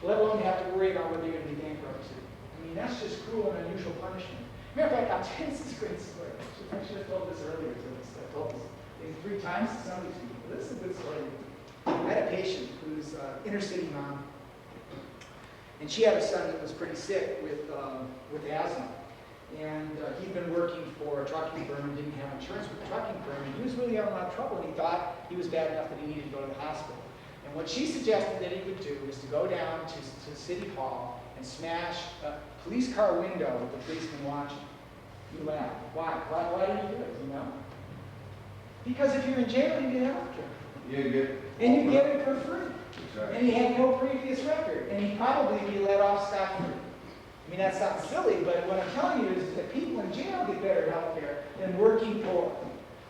Let alone have to worry about whether you're going to be bankrupt. I mean, that's just cruel and unusual punishment. Matter of fact, I'll tell you this great story. I should have told this earlier. I told this 3 times to some of these people. This is a good story. I had a patient who's an inner city mom, and she had a son that was pretty sick with asthma. And he'd been working for a trucking firm and didn't have insurance with the trucking firm, and he was really having a lot of trouble, and he thought he was bad enough that he needed to go to the hospital. And what she suggested that he would do was to go down to City Hall and smash a police car window with the policeman watching. You laugh. Why? Why did he do it, you know? Because if you're in jail, you get health care. And you get it for free. Exactly. And he had no previous record. And he'd probably be let off scot-free. I mean, that sounds silly, but what I'm telling you is that people in jail get better health care than working poor.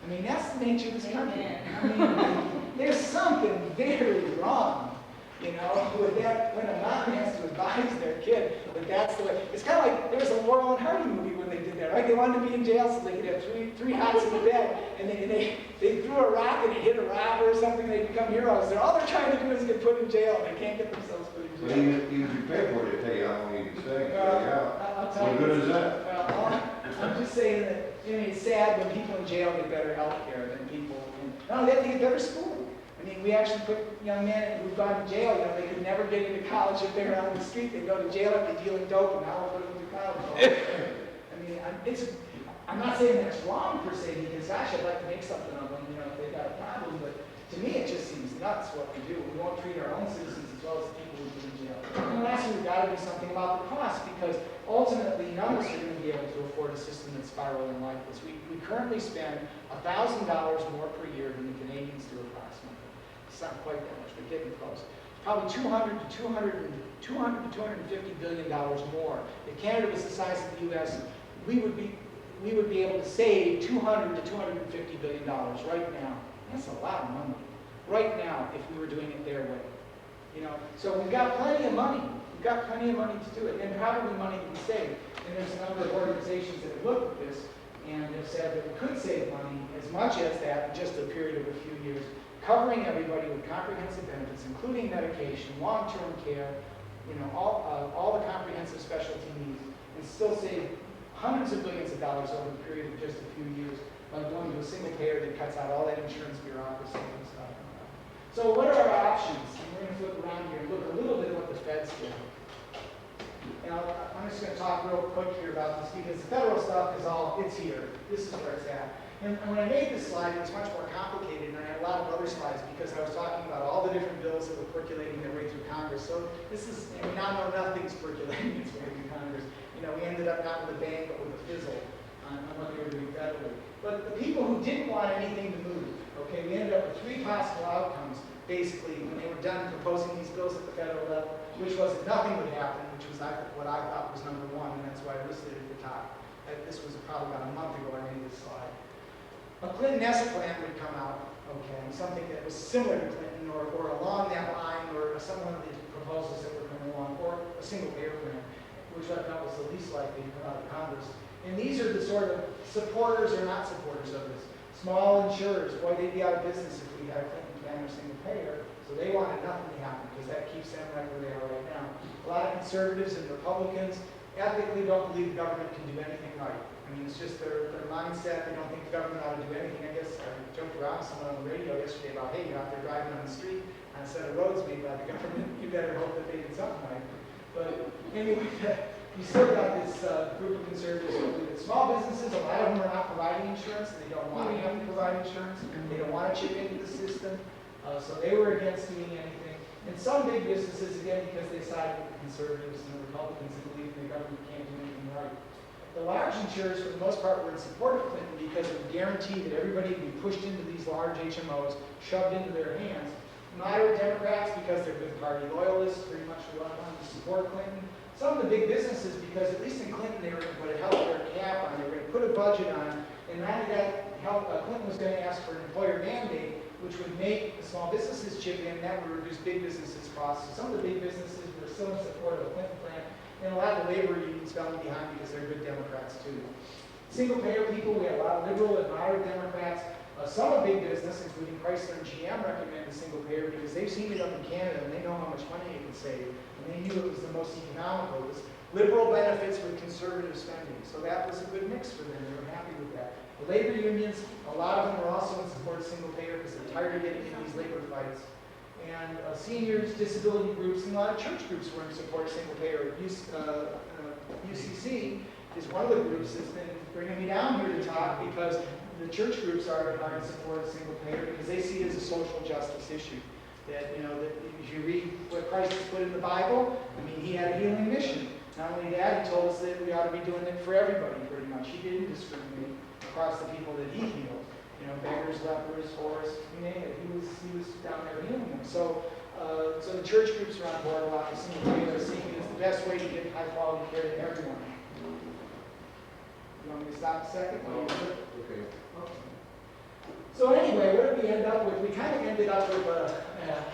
I mean, that's the nature of this country. I mean, there's something very wrong, you know, with that, when a mom has to advise their kid that that's the way. It's kind of like, there was a Laurel and Hardy movie when they did that, right? They wanted to be in jail so they could have three hots in the bed, and they threw a rock and it hit a robber or something, they become heroes. All they're trying to do is get put in jail, and they can't get themselves put in jail. Well, you prepare for it to tell you how long you can stay. I'll tell What you good is that? Well, I'm just saying that, it's sad when people in jail get better health care than people in, no, they have to get better schooling. I mean, we actually put young men who've gone to jail, they could never get into college if they were on the street. They'd go to jail if they're dealing dope, and now we're putting them to college. I mean, I'm not saying that's wrong per se, because gosh, I'd like to make something of them, if they've got a problem, but to me it just seems nuts what we do. We won't treat our own citizens as well as the people who've been in jail. And lastly, we've got to do something about the cost, because ultimately none of us are going to be able to afford a system that's spiraling like this. We currently spend $1,000 more per year than the Canadians do approximately. It's not quite that much, but getting close. Probably $200 to $250 billion more. If Canada was the size of the U.S., we would be able to save $200 to $250 billion right now. That's a lot of money. Right now, if we were doing it their way. So we've got plenty of money. We've got plenty of money to do it, and probably money to be saved. And there's a number of organizations that have looked at this and have said that we could save money as much as that in just a period of a few years, covering everybody with comprehensive benefits, including medication, long-term care, all the comprehensive specialty needs, and still save hundreds of billions of dollars over the period of just a few years by going to a single payer that cuts out all that insurance bureaucracy and stuff. So what are our options? And we're going to flip around here and look a little bit at what the feds did. And I'm just going to talk real quick here about this because the federal stuff it's here. This is where it's at. And when I made this slide, it was much more complicated, and I had a lot of other slides because I was talking about all the different bills that were percolating their way through Congress. So this is, we now know nothing's percolating its way through Congress. We ended up not with a bang, but with a fizzle on what they were doing federally. But the people who didn't want anything to move, okay, we ended up with 3 possible outcomes, basically, when they were done proposing these bills at the federal level, which was that nothing would happen, which was what I thought was number 1, and that's why I listed it at the top. This was probably about a month ago I made this slide. A Clinton-esque plan would come out, okay, something that was similar to Clinton or along that line or some of the proposals that were coming along, or a single-payer plan, which I thought was the least likely to come out of Congress. And these are the sort of supporters or not supporters of this. Small insurers, boy, they'd be out of business if we had a Clinton plan or single-payer, so they wanted nothing to happen because that keeps them right where they are right now. A lot of conservatives and Republicans ethically don't believe the government can do anything right. I mean, it's just their mindset. They don't think the government ought to do anything. I guess I joked around with someone on the radio yesterday about, hey, you're out there driving on the street on a set of roads made by the government. You better hope that they did something right. But anyway, you still got this group of conservatives who believe that small businesses, a lot of them are not providing insurance. They don't want to have to provide insurance. They don't want to chip into the system. So they were against doing anything. And some big businesses, again, because they side with the conservatives and the Republicans and believe the government can't do anything right. The large insurers, for the most part, were in support of Clinton because it would guarantee that everybody would be pushed into these large HMOs, shoved into their hands. Moderate Democrats, because they're good party loyalists, pretty much wanted to support Clinton. Some of the big businesses, because at least in Clinton, they were going to put a healthcare cap on, they were going to put a budget on, and not only that, Clinton was going to ask for an employer mandate, which would make the small businesses chip in, and that would reduce big businesses' costs. So some of the big businesses were still in support of the Clinton plan, and a lot of the labor unions fell behind because they're good Democrats too. Single-payer people, we had a lot of liberal and moderate Democrats. Some of big business, including Chrysler and GM, recommend the single-payer because they've seen it up in Canada and they know how much money it can save. And they knew it was the most economical. It was liberal benefits with conservative spending. So that was a good mix for them. They were happy with that. The labor unions, a lot of them were also in support of single-payer because they're tired of getting in these labor fights. And seniors, disability groups, and a lot of church groups were in support of single-payer. UCC is one of the groups that's been bringing me down here to talk because the church groups are in support of single-payer because they see it as a social justice issue. That, you know, that if you read what Christ has put in the Bible, I mean, he had a healing mission. Not only that, he told us that we ought to be doing it for everybody, pretty much. He didn't discriminate across the people that he healed. You know, beggars, lepers, whores, you name it. He was down there healing them. So the church groups are on board a lot with single-payer. They're seeing it as the best way to get high-quality care to everyone. You want me to stop a second? Okay. So anyway, what did we end up with? We kind of ended up with a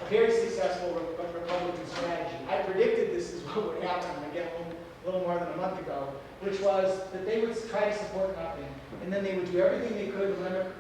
very successful Republican strategy. I predicted this is what would happen, again, a little more than a month ago, which was that they would try to support nothing, and then they would do everything they could to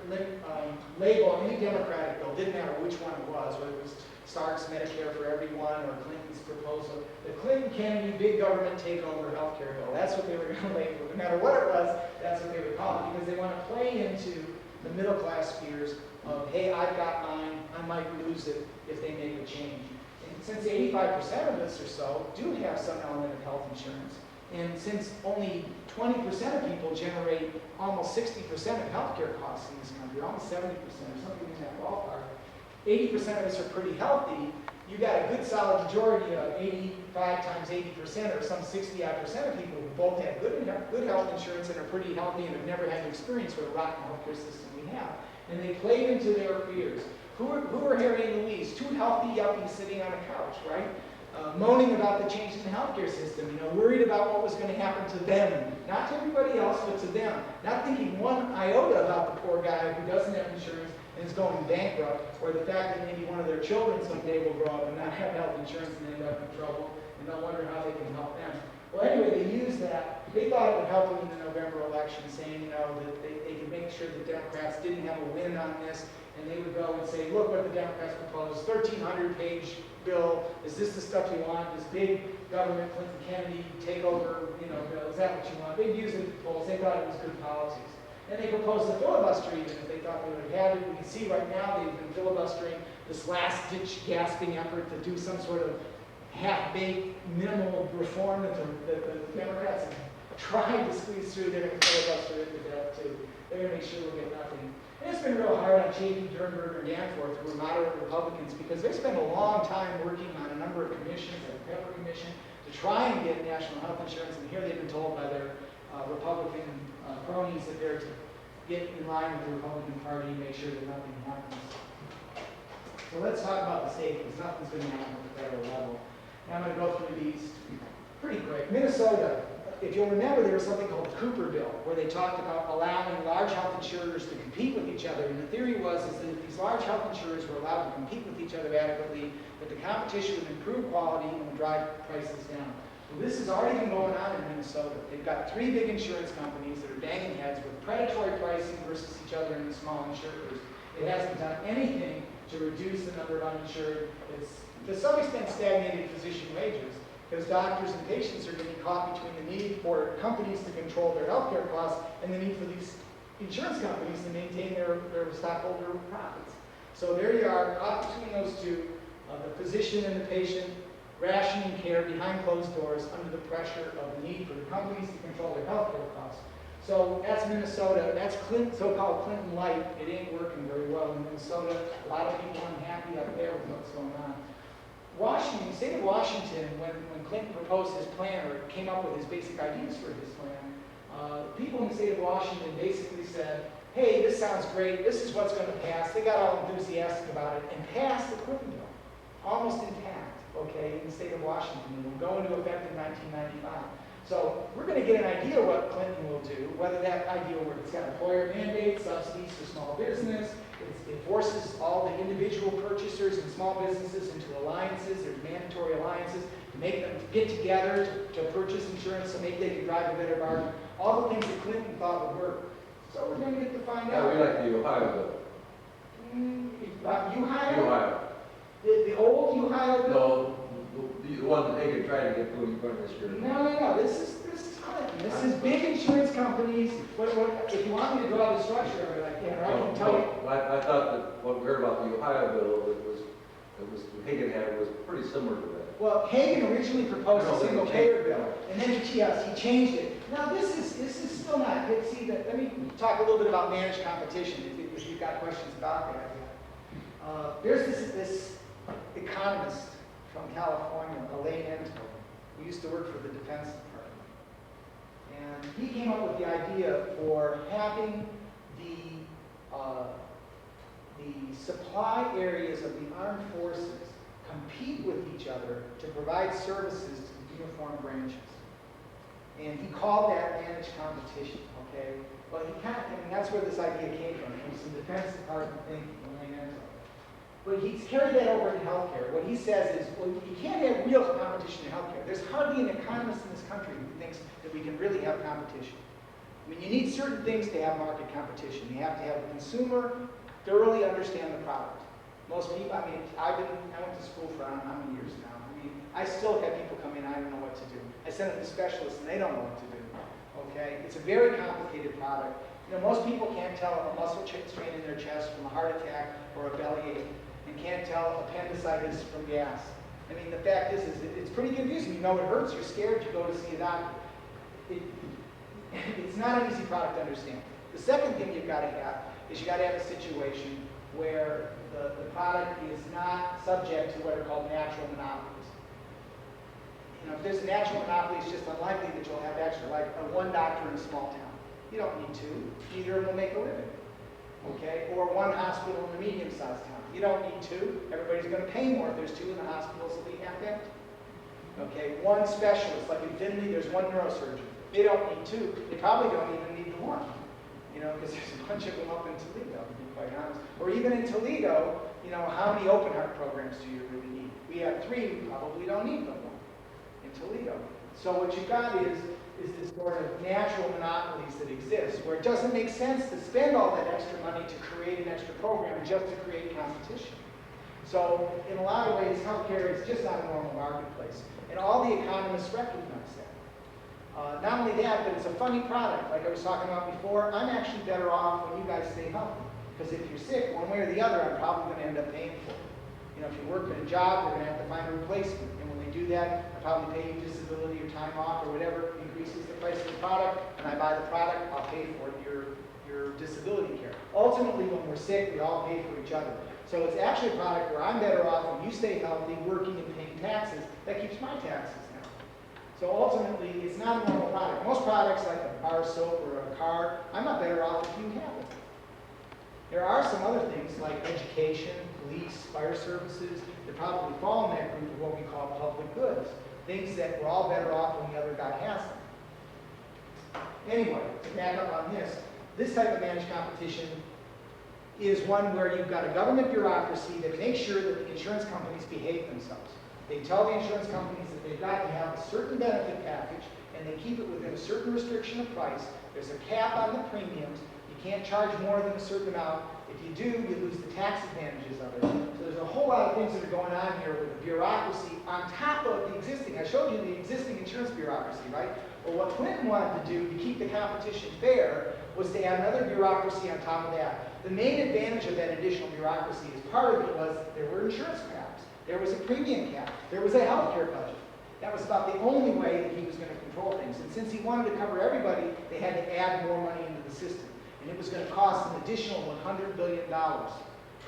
label any Democratic bill, didn't matter which one it was, whether it was Stark's Medicare for Everyone or Clinton's proposal, the Clinton-Kennedy big government takeover healthcare bill. That's what they were going to label. No matter what it was, that's what they would call it, because they want to play into the middle class fears of, hey, I've got mine, I might lose it if they make a change. And since 85% of us or so do have some element of health insurance, and since only 20% of people generate almost 60% of healthcare costs in this country, almost 70% or something in that ballpark, 80% of us are pretty healthy, you got a good solid majority of 85 times 80% or some 60-odd% of people who both have good health insurance and are pretty healthy and have never had to experience what a rotten healthcare system we have. And they play into their fears. Who are Harry and Louise? Two healthy yuppies sitting on a couch, right? Moaning about the change in the healthcare system, you know, worried about what was going to happen to them. Not to everybody else, but to them. Not thinking one iota about the poor guy who doesn't have insurance and is going bankrupt, or the fact that maybe one of their children someday will grow up and not have health insurance and end up in trouble, and they'll wonder how they can help them. Well, anyway, they used that. They thought it would help them in the November election, saying, you know, that they could make sure the Democrats didn't have a win on this, and they would go and say, look what the Democrats proposed, 1,300-page bill. Is this the stuff you want? This big government, Clinton, Kennedy takeover, you know, bill? Is that what you want? They'd use it at the polls. They thought it was good policies. And they proposed a filibuster even if they thought they would have had it. We can see right now they've been filibustering this last-ditch gasping effort to do some sort of half-baked minimal reform that the Democrats have tried to squeeze through. They're going to filibuster it to death too. They're going to make sure we'll get nothing. And it's been real hard on Cheney, Durnberger, and Danforth, who are moderate Republicans, because they spent a long time working on a number of commissions, like the Pepper Commission, to try and get national health insurance. And here they've been told by their Republican cronies that they're to get in line with the Republican Party and make sure that nothing happens. So let's talk about the state, because nothing's going to happen at the federal level. And I'm going to go through these pretty quick. Minnesota, if you'll remember, there was something called the Cooper Bill, where they talked about allowing large health insurers to compete with each other. And the theory was is that if these large health insurers were allowed to compete with each other adequately, that the competition would improve quality and would drive prices down. Well, this has already been going on in Minnesota. They've got 3 big insurance companies that are banging heads with predatory pricing versus each other and the small insurers. It hasn't done anything to reduce the number of uninsured. It's to some extent stagnated physician wages, because doctors and patients are getting caught between the need for companies to control their healthcare costs and the need for these insurance companies to maintain their stockholder profits. So there you are, caught between those two, the physician and the patient, rationing care behind closed doors under the pressure of the need for the companies to control their healthcare costs. So that's Minnesota. That's so-called Clinton light. It ain't working very well in Minnesota. A lot of people unhappy up there with what's going on. Washington, the state of Washington, when Clinton proposed his plan or came up with his basic ideas for his plan, people in the state of Washington basically said, hey, this sounds great. This is what's going to pass. They got all enthusiastic about it and passed the Clinton bill, almost intact, okay, in the state of Washington. It will go into effect in 1995. So we're going to get an idea what Clinton will do, whether that idea will work. It's got employer mandates, subsidies for small business. It forces all the individual purchasers and small businesses into alliances. There's mandatory alliances to make them get together to purchase insurance so maybe they can drive a better bargain. All the things that Clinton thought would work. So we're going to get to find Yeah, out. we like the Ohio bill. Ohio? Ohio. The old Ohio bill? No, the one that Hagan tried to get put in front of this year. No. This is Clinton. This is big insurance companies. If you want me to draw the structure of it, I can. Or I can tell you. I thought that what we heard about the Ohio bill, Hagan had was pretty similar to that. Well, Hagan originally proposed I don't a think single he payer bill, and then he changed it. Now this is still not good. See, let me talk a little bit about managed competition. If you've got questions about that. There's this economist from California, Elaine Ento, who used to work for the Defense Department. And he came up with the idea for having the supply areas of the armed forces compete with each other to provide services to the uniformed branches. And he called that managed competition, okay? Well, that's where this idea came from some Defense Department thinking, Elaine Ento. But he's carried that over to healthcare. What he says is, well, you can't have real competition in healthcare. There's hardly an economist in this country who thinks that we can really have competition. I mean, you need certain things to have market competition. You have to have the consumer thoroughly understand the product. Most people, I went to school for I don't know how many years now. I mean, I still have people come in, I don't know what to do. I send them to specialists and they don't know what to do. Okay? It's a very complicated product. You know, most people can't tell a muscle strain in their chest from a heart attack or a bellyache, and can't tell appendicitis from gas. I mean, the fact is it's pretty confusing. You know it hurts, you're scared, you go to see a doctor. It's not an easy product to understand. The second thing you've got to have is you've got to have a situation where the product is not subject to what are called natural monopolies. You know, if there's a natural monopoly, it's just unlikely that you'll have actually like one doctor in a small town. You don't need two. Neither of them will make a living. Okay? Or one hospital in a medium-sized town. You don't need two. Everybody's going to pay more if there's two, and the hospitals will be half empty. Okay? One specialist, like in Finley, there's one neurosurgeon. They don't need two. They probably don't even need the one. You know, because there's a bunch of them up in Toledo, to be quite honest. Or even in Toledo, you know, how many open heart programs do you really need? We have 3, we probably don't need but one in Toledo. So what you've got is this sort of natural monopolies that exist, where it doesn't make sense to spend all that extra money to create an extra program just to create competition. So in a lot of ways, healthcare is just not a normal marketplace. And all the economists recognize that. Not only that, but it's a funny product. Like I was talking about before, I'm actually better off when you guys stay healthy. Because if you're sick, one way or the other, I'm probably going to end up paying for it. You know, if you work at a job, we're going to have to find a replacement. And when they do that, I probably pay you disability or time off or whatever increases the price of the product, and I buy the product, I'll pay for it, your disability care. Ultimately, when we're sick, we all pay for each other. So it's actually a product where I'm better off when you stay healthy, working and paying taxes. That keeps my taxes down. So ultimately, it's not a normal product. Most products, like a bar of soap or a car, I'm not better off if you have it. There are some other things like education, police, fire services that probably fall in that group of what we call public goods. Things that we're all better off when the other guy has them. Anyway, to back up on this type of managed competition is one where you've got a government bureaucracy that makes sure that the insurance companies behave themselves. They tell the insurance companies that they've got to have a certain benefit package, and they keep it within a certain restriction of price. There's a cap on the premiums. You can't charge more than a certain amount. If you do, you lose the tax advantages of it. So there's a whole lot of things that are going on here with the bureaucracy on top of the existing. I showed you the existing insurance bureaucracy, right? Well, what Clinton wanted to do to keep the competition fair was to add another bureaucracy on top of that. The main advantage of that additional bureaucracy is part of it was there were insurance caps. There was a premium cap. There was a healthcare budget. That was about the only way that he was going to control things. And since he wanted to cover everybody, they had to add more money into the system. And it was going to cost an additional $100 billion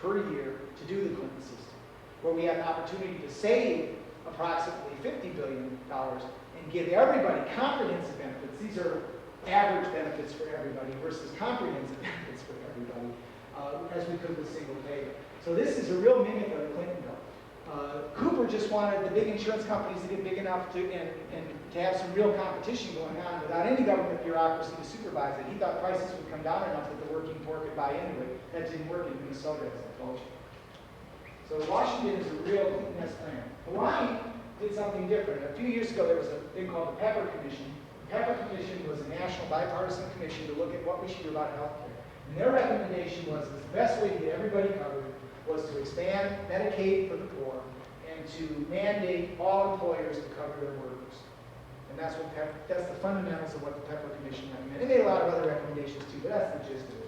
per year to do the Clinton system, where we had an opportunity to save approximately $50 billion and give everybody comprehensive benefits. These are average benefits for everybody versus comprehensive benefits for everybody, as we could with single payer. So this is a real mimic of the Clinton bill. Cooper just wanted the big insurance companies to get big enough to and to have some real competition going on without any government bureaucracy to supervise it. He thought prices would come down enough that the working poor could buy anyway. That didn't work in Minnesota, as I told you. So Washington is a real Clinton-esque plan. Hawaii did something different. A few years ago, there was a thing called the Pepper Commission. The Pepper Commission was a national bipartisan commission to look at what we should do about health care. And their recommendation was that the best way to get everybody covered was to expand Medicaid for the poor and to mandate all employers to cover their workers. And that's the fundamentals of what the Pepper Commission recommended. They made a lot of other recommendations too, but that's the gist of it.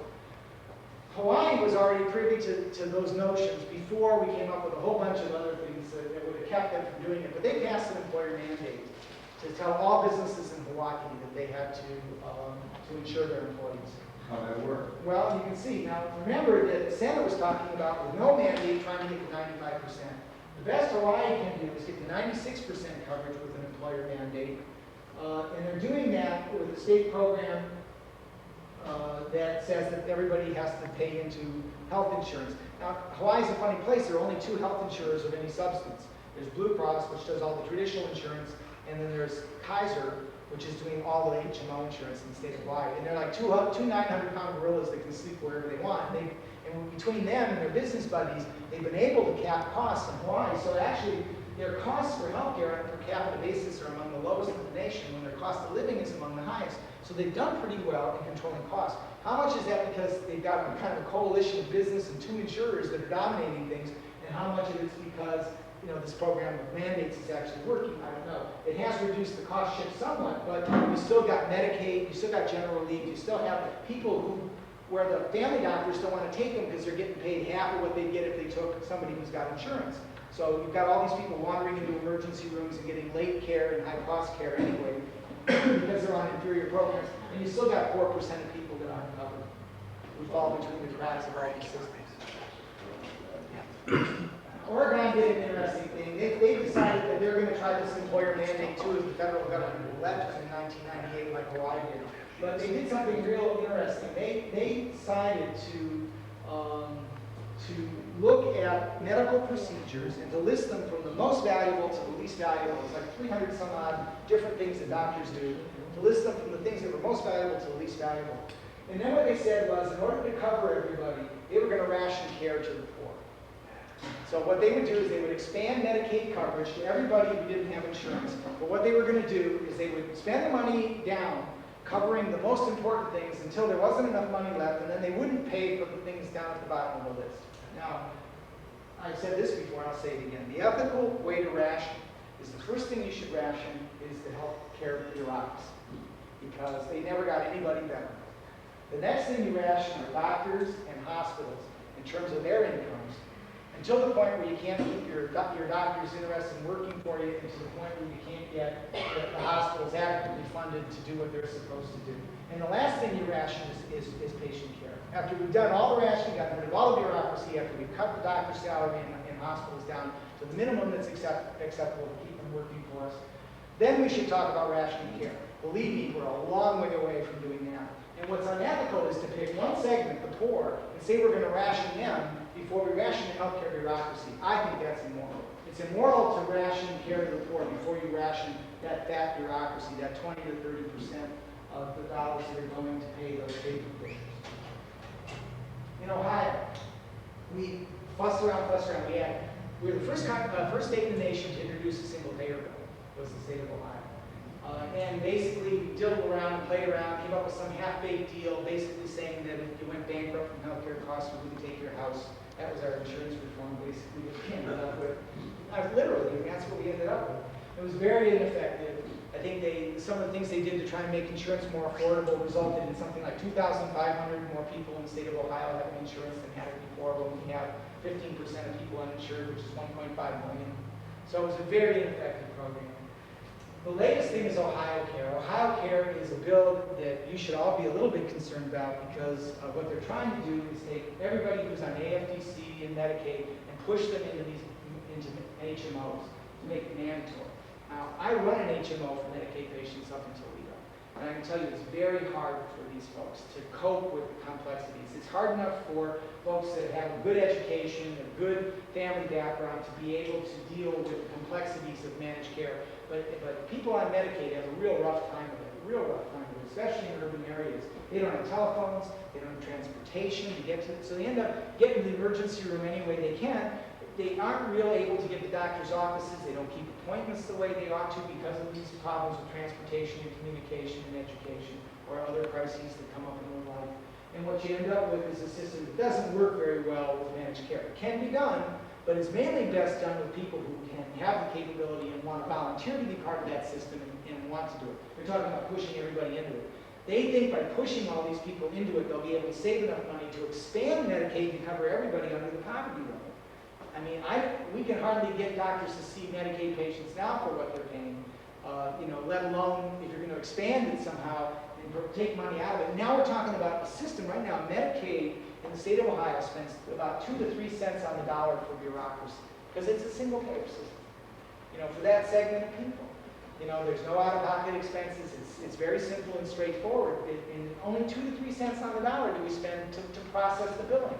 Hawaii was already privy to those notions before we came up with a whole bunch of other things that would have kept them from doing it. But they passed an employer mandate to tell all businesses in Hawaii that they had to insure their employees. How'd that work? Well, you can see. Now, remember that the Senate was talking about with no mandate trying to get to 95%. The best Hawaii can do is get to 96% coverage with an employer mandate. And they're doing that with a state program that says that everybody has to pay into health insurance. Now, Hawaii's a funny place. There are only 2 health insurers of any substance. There's Blue Cross, which does all the traditional insurance, and then there's Kaiser, which is doing all the HMO insurance in the state of Hawaii. And they're like two 900-pound gorillas that can sleep wherever they want. And between them and their business buddies, they've been able to cap costs in Hawaii. So actually, their costs for healthcare on a per capita basis are among the lowest in the nation, when their cost of living is among the highest. So they've done pretty well in controlling costs. How much is that because they've got a kind of a coalition of business and 2 insurers that are dominating things, and how much of it's because this program of mandates is actually working? I don't know. It has reduced the cost shift somewhat, but you still got Medicaid, you still got general leave, you still have people where the family doctors don't want to take them because they're getting paid half of what they'd get if they took somebody who's got insurance. So you've got all these people wandering into emergency rooms and getting late care and high-cost care anyway because they're on inferior programs. And you still got 4% of people that aren't covered who fall between the cracks of all these systems. Oregon did an interesting thing. They decided that they're going to try this employer mandate too if the federal government left in 1998 like Hawaii did. But they did something real interesting. They decided to look at medical procedures and to list them from the most valuable to the least valuable. It's like 300 some odd different things that doctors do, to list them from the things that were most valuable to the least valuable. And then what they said was, in order to cover everybody, they were going to ration care to the poor. So what they would do is they would expand Medicaid coverage to everybody who didn't have insurance. But what they were going to do is they would spend the money down covering the most important things until there wasn't enough money left, and then they wouldn't pay for the things down at the bottom of the list. Now, I've said this before, I'll say it again. The ethical way to ration is the first thing you should ration is the health care bureaucracy, because they never got anybody better. The next thing you ration are doctors and hospitals in terms of their incomes, until the point where you can't keep your doctors interested in working for you, and to the point where you can't get the hospitals adequately funded to do what they're supposed to do. And the last thing you ration is patient care. After we've done all the rationing, gotten rid of all the bureaucracy, after we've cut the doctor's salary in hospitals down to the minimum that's acceptable to keep them working for us, Then we should talk about rationing care. Believe me, we're a long way away from doing that. And what's unethical is to pick one segment, the poor, and say we're going to ration them before we ration the healthcare bureaucracy. I think that's immoral. It's immoral to ration care to the poor before you ration that fat bureaucracy, that 20 to 30% of the dollars that are going to pay those paid physicians. In Ohio, we fussed around. We were the first state in the nation to introduce a single payer bill, was the state of Ohio. And basically, we diddled around and played around, came up with some half-baked deal, basically saying that if you went bankrupt from healthcare costs, we wouldn't take your house. That was our insurance reform, basically, that we ended up with. Literally, that's what we ended up with. It was very ineffective. I think some of the things they did to try and make insurance more affordable resulted in something like 2,500 more people in the state of Ohio having insurance than had it before, when we have 15% of people uninsured, which is 1.5 million. So it was a very ineffective program. The latest thing is Ohio Care. Ohio Care is a bill that you should all be a little bit concerned about, because what they're trying to do is take everybody who's on AFDC and Medicaid and push them into HMOs to make it mandatory. Now, I run an HMO for Medicaid patients up until we go. And I can tell you it's very hard for these folks to cope with the complexities. It's hard enough for folks that have a good education, a good family background to be able to deal with the complexities of managed care. But people on Medicaid have a real rough time of it, especially in urban areas. They don't have telephones, they don't have transportation to get to it, so they end up getting to the emergency room any way they can. They aren't really able to get to doctor's offices, they don't keep appointments the way they ought to because of these problems with transportation and communication and education, or other crises that come up in their life. And what you end up with is a system that doesn't work very well with managed care. It can be done, but it's mainly best done with people who can have the capability and want to volunteer to be part of that system and want to do it. We're talking about pushing everybody into it. They think by pushing all these people into it, they'll be able to save enough money to expand Medicaid to cover everybody under the poverty level. I mean, we can hardly get doctors to see Medicaid patients now for what they're paying, let alone if you're going to expand it somehow and take money out of it. Now we're talking about a system right now. Medicaid in the state of Ohio spends about 2 to 3 cents on the dollar for bureaucracy because it's a single payer system. For that segment of people. There's no out-of-pocket expenses. It's very simple and straightforward. And only 2 to 3 cents on the dollar do we spend to process the billing.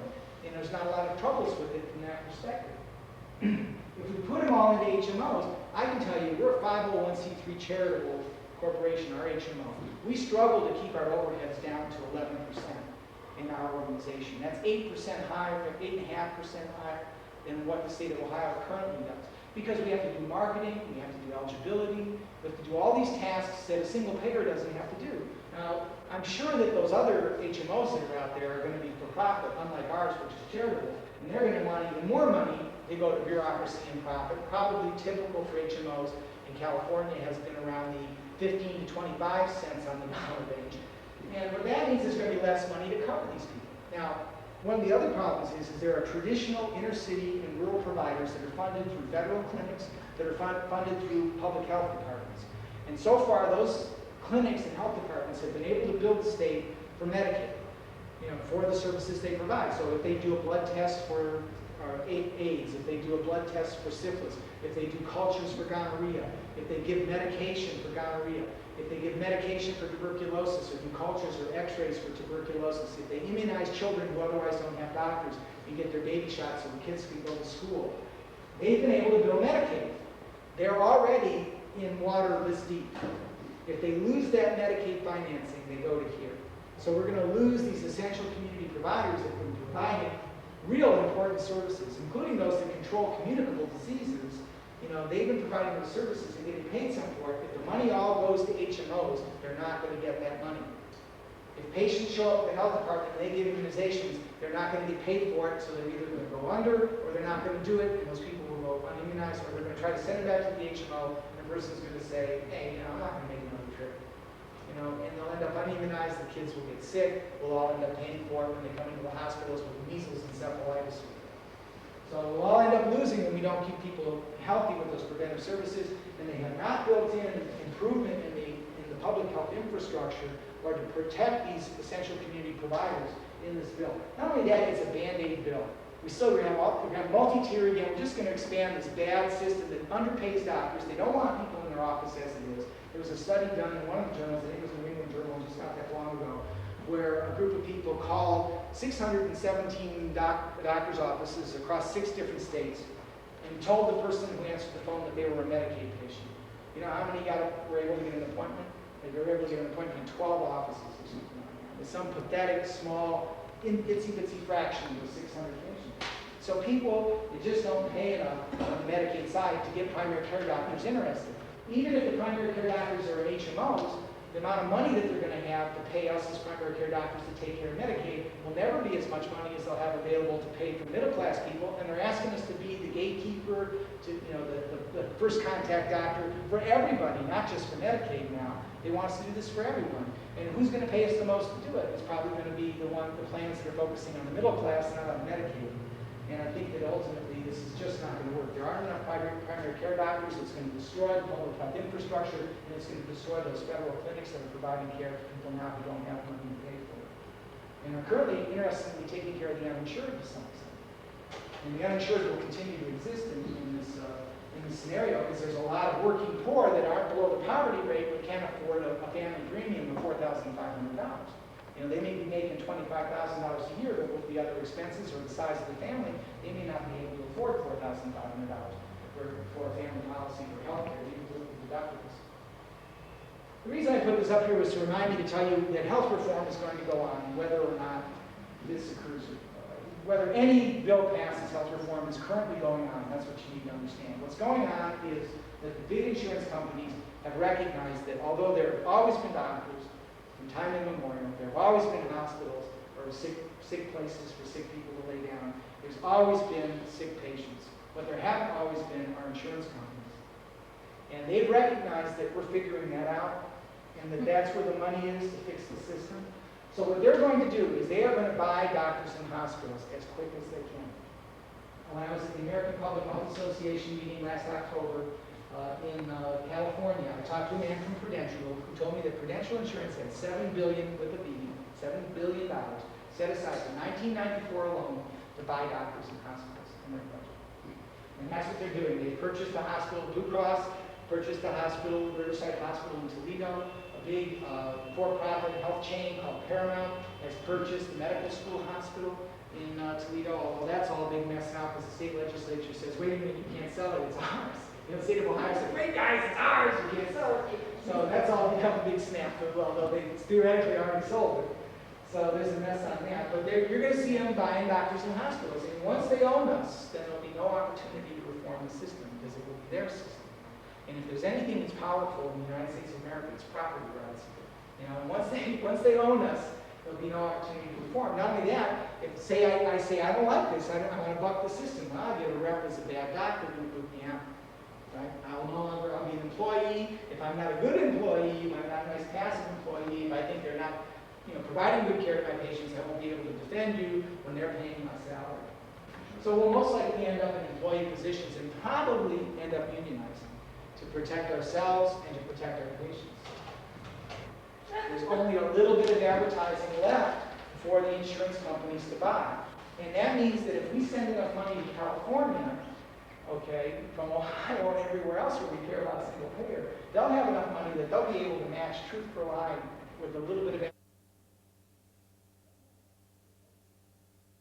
There's not a lot of troubles with it from that perspective. If we put them all into HMOs, I can tell you we're a 501c3 charitable corporation, our HMO. We struggle to keep our overheads down to 11% in our organization. That's 8% higher, 8.5% higher than what the state of Ohio currently does. Because we have to do marketing, we have to do eligibility, we have to do all these tasks that a single payer doesn't have to do. Now, I'm sure that those other HMOs that are out there are going to be for profit, unlike ours, which is charitable, and they're going to want even more money to go to bureaucracy and profit. Probably typical for HMOs in California has been around the 15 to 25 cents on the dollar range. And what that means is there's going to be less money to cover these people. Now, one of the other problems is there are traditional inner city and rural providers that are funded through federal clinics, that are funded through public health departments. And so far, those clinics and health departments have been able to bill the state for Medicaid, for the services they provide. So if they do a blood test for AIDS, if they do a blood test for syphilis, if they do cultures for gonorrhea, if they give medication for gonorrhea, if they give medication for tuberculosis, or do cultures or x-rays for tuberculosis, if they immunize children who otherwise don't have doctors and get their baby shots so the kids can go to school, they've been able to bill Medicaid. They're already in water this deep. If they lose that Medicaid financing, they go to here. So we're going to lose these essential community providers that have been providing real important services, including those that control communicable diseases. They've been providing those services and getting paid some for it. If the money all goes to HMOs, they're not going to get that money. If patients show up at the health department and they give immunizations, they're not going to get paid for it, so they're either going to go under or they're not going to do it, and those people will go unimmunized, or they're going to try to send them back to the HMO, and the person's going to say, hey, I'm not going to make another trip. And they'll end up unimmunized, the kids will get sick, we'll all end up paying for it when they come into the hospitals with measles and encephalitis. So we'll all end up losing when we don't keep people healthy with those preventive services, and they have not built in improvement in the public health infrastructure or to protect these essential community providers in this bill. Not only that, it's a Band-Aid bill. we have multi-tier again. We're just going to expand this bad system that underpays doctors. They don't want people in their office as it is. There was a study done in one of the journals, I think it was the New England Journal, just not that long ago, where a group of people called 617 doctors' offices across 6 different states and told the person who answered the phone that they were a Medicaid patient. You know how many were able to get an appointment? They were able to get an appointment in 12 offices or something like that. It's some pathetic, small, itsy-bitsy fraction of 600 patients. So people, they just don't pay enough on the Medicaid side to get primary care doctors interested. Even if the primary care doctors are HMOs, the amount of money that they're going to have to pay us as primary care doctors to take care of Medicaid will never be as much money as they'll have available to pay for middle-class people, and they're asking us to be the gatekeeper, to the first contact doctor for everybody, not just for Medicaid now. They want us to do this for everyone. And who's going to pay us the most to do it? It's probably going to be the plans that are focusing on the middle class, not on Medicaid. And I think that ultimately this is just not going to work. There aren't enough primary care doctors. It's going to destroy the public health infrastructure, and it's going to destroy those federal clinics that are providing care for people now who don't have money to pay for it. And are currently, interestingly, taking care of the uninsured to some extent. And the uninsured will continue to exist in this scenario because there's a lot of working poor that aren't below the poverty rate but can't afford a family premium of $4,500. You know, they may be making $25,000 a year, but with the other expenses or the size of the family, they may not be able to afford $4,500 for a family policy for health care, even with the deductibles. The reason I put this up here was to remind me to tell you that health reform is going to go on, whether or not this occurs. Whether any bill passes, health reform is currently going on. That's what you need to understand. What's going on is that the big insurance companies have recognized that although there have always been doctors, from time immemorial, there have always been hospitals or sick places for sick people to lay down. There's always been sick patients. What there haven't always been are insurance companies. And they've recognized that we're figuring that out and that that's where the money is to fix the system. So what they're going to do is they are going to buy doctors and hospitals as quick as they can. When I was at the American Public Health Association meeting last October in California, I talked to a man from Prudential who told me that Prudential Insurance had $7 billion with a B, $7 billion set aside for 1994 alone to buy doctors and hospitals in their budget. And that's what they're doing. They purchased the hospital, Blue Cross purchased the hospital, Riverside Hospital in Toledo. A big for-profit health chain called Paramount has purchased the medical school hospital in Toledo, although that's all a big mess now because the state legislature says, wait a minute, you can't sell it, it's ours. You know, the state of Ohio said, wait guys, it's ours, you can't sell it. So that's all become a big snafu, although it's theoretically already sold it. So there's a mess on that. But you're going to see them buying doctors and hospitals. And once they own us, then there'll be no opportunity to reform the system because it will be their system. And if there's anything that's powerful in the United States of America, it's property rights. You know, and once they own us, there'll be no opportunity to reform. Not only that, if I say I don't like this, I want to buck the system. Well, I'll get a rep as a bad doctor who boot me out. Right? I'll be an employee. If I'm not a good employee, I'm not a nice passive employee, if I think they're not providing good care to my patients, I won't be able to defend you when they're paying my salary. So we'll most likely end up in employee positions and probably end up unionizing to protect ourselves and to protect our patients. There's only a little bit of advertising left for the insurance companies to buy. And that means that if we send enough money to California, okay, from Ohio and everywhere else where we care about single payer, they'll have enough money that they'll be able to match Truth for Life with a little bit of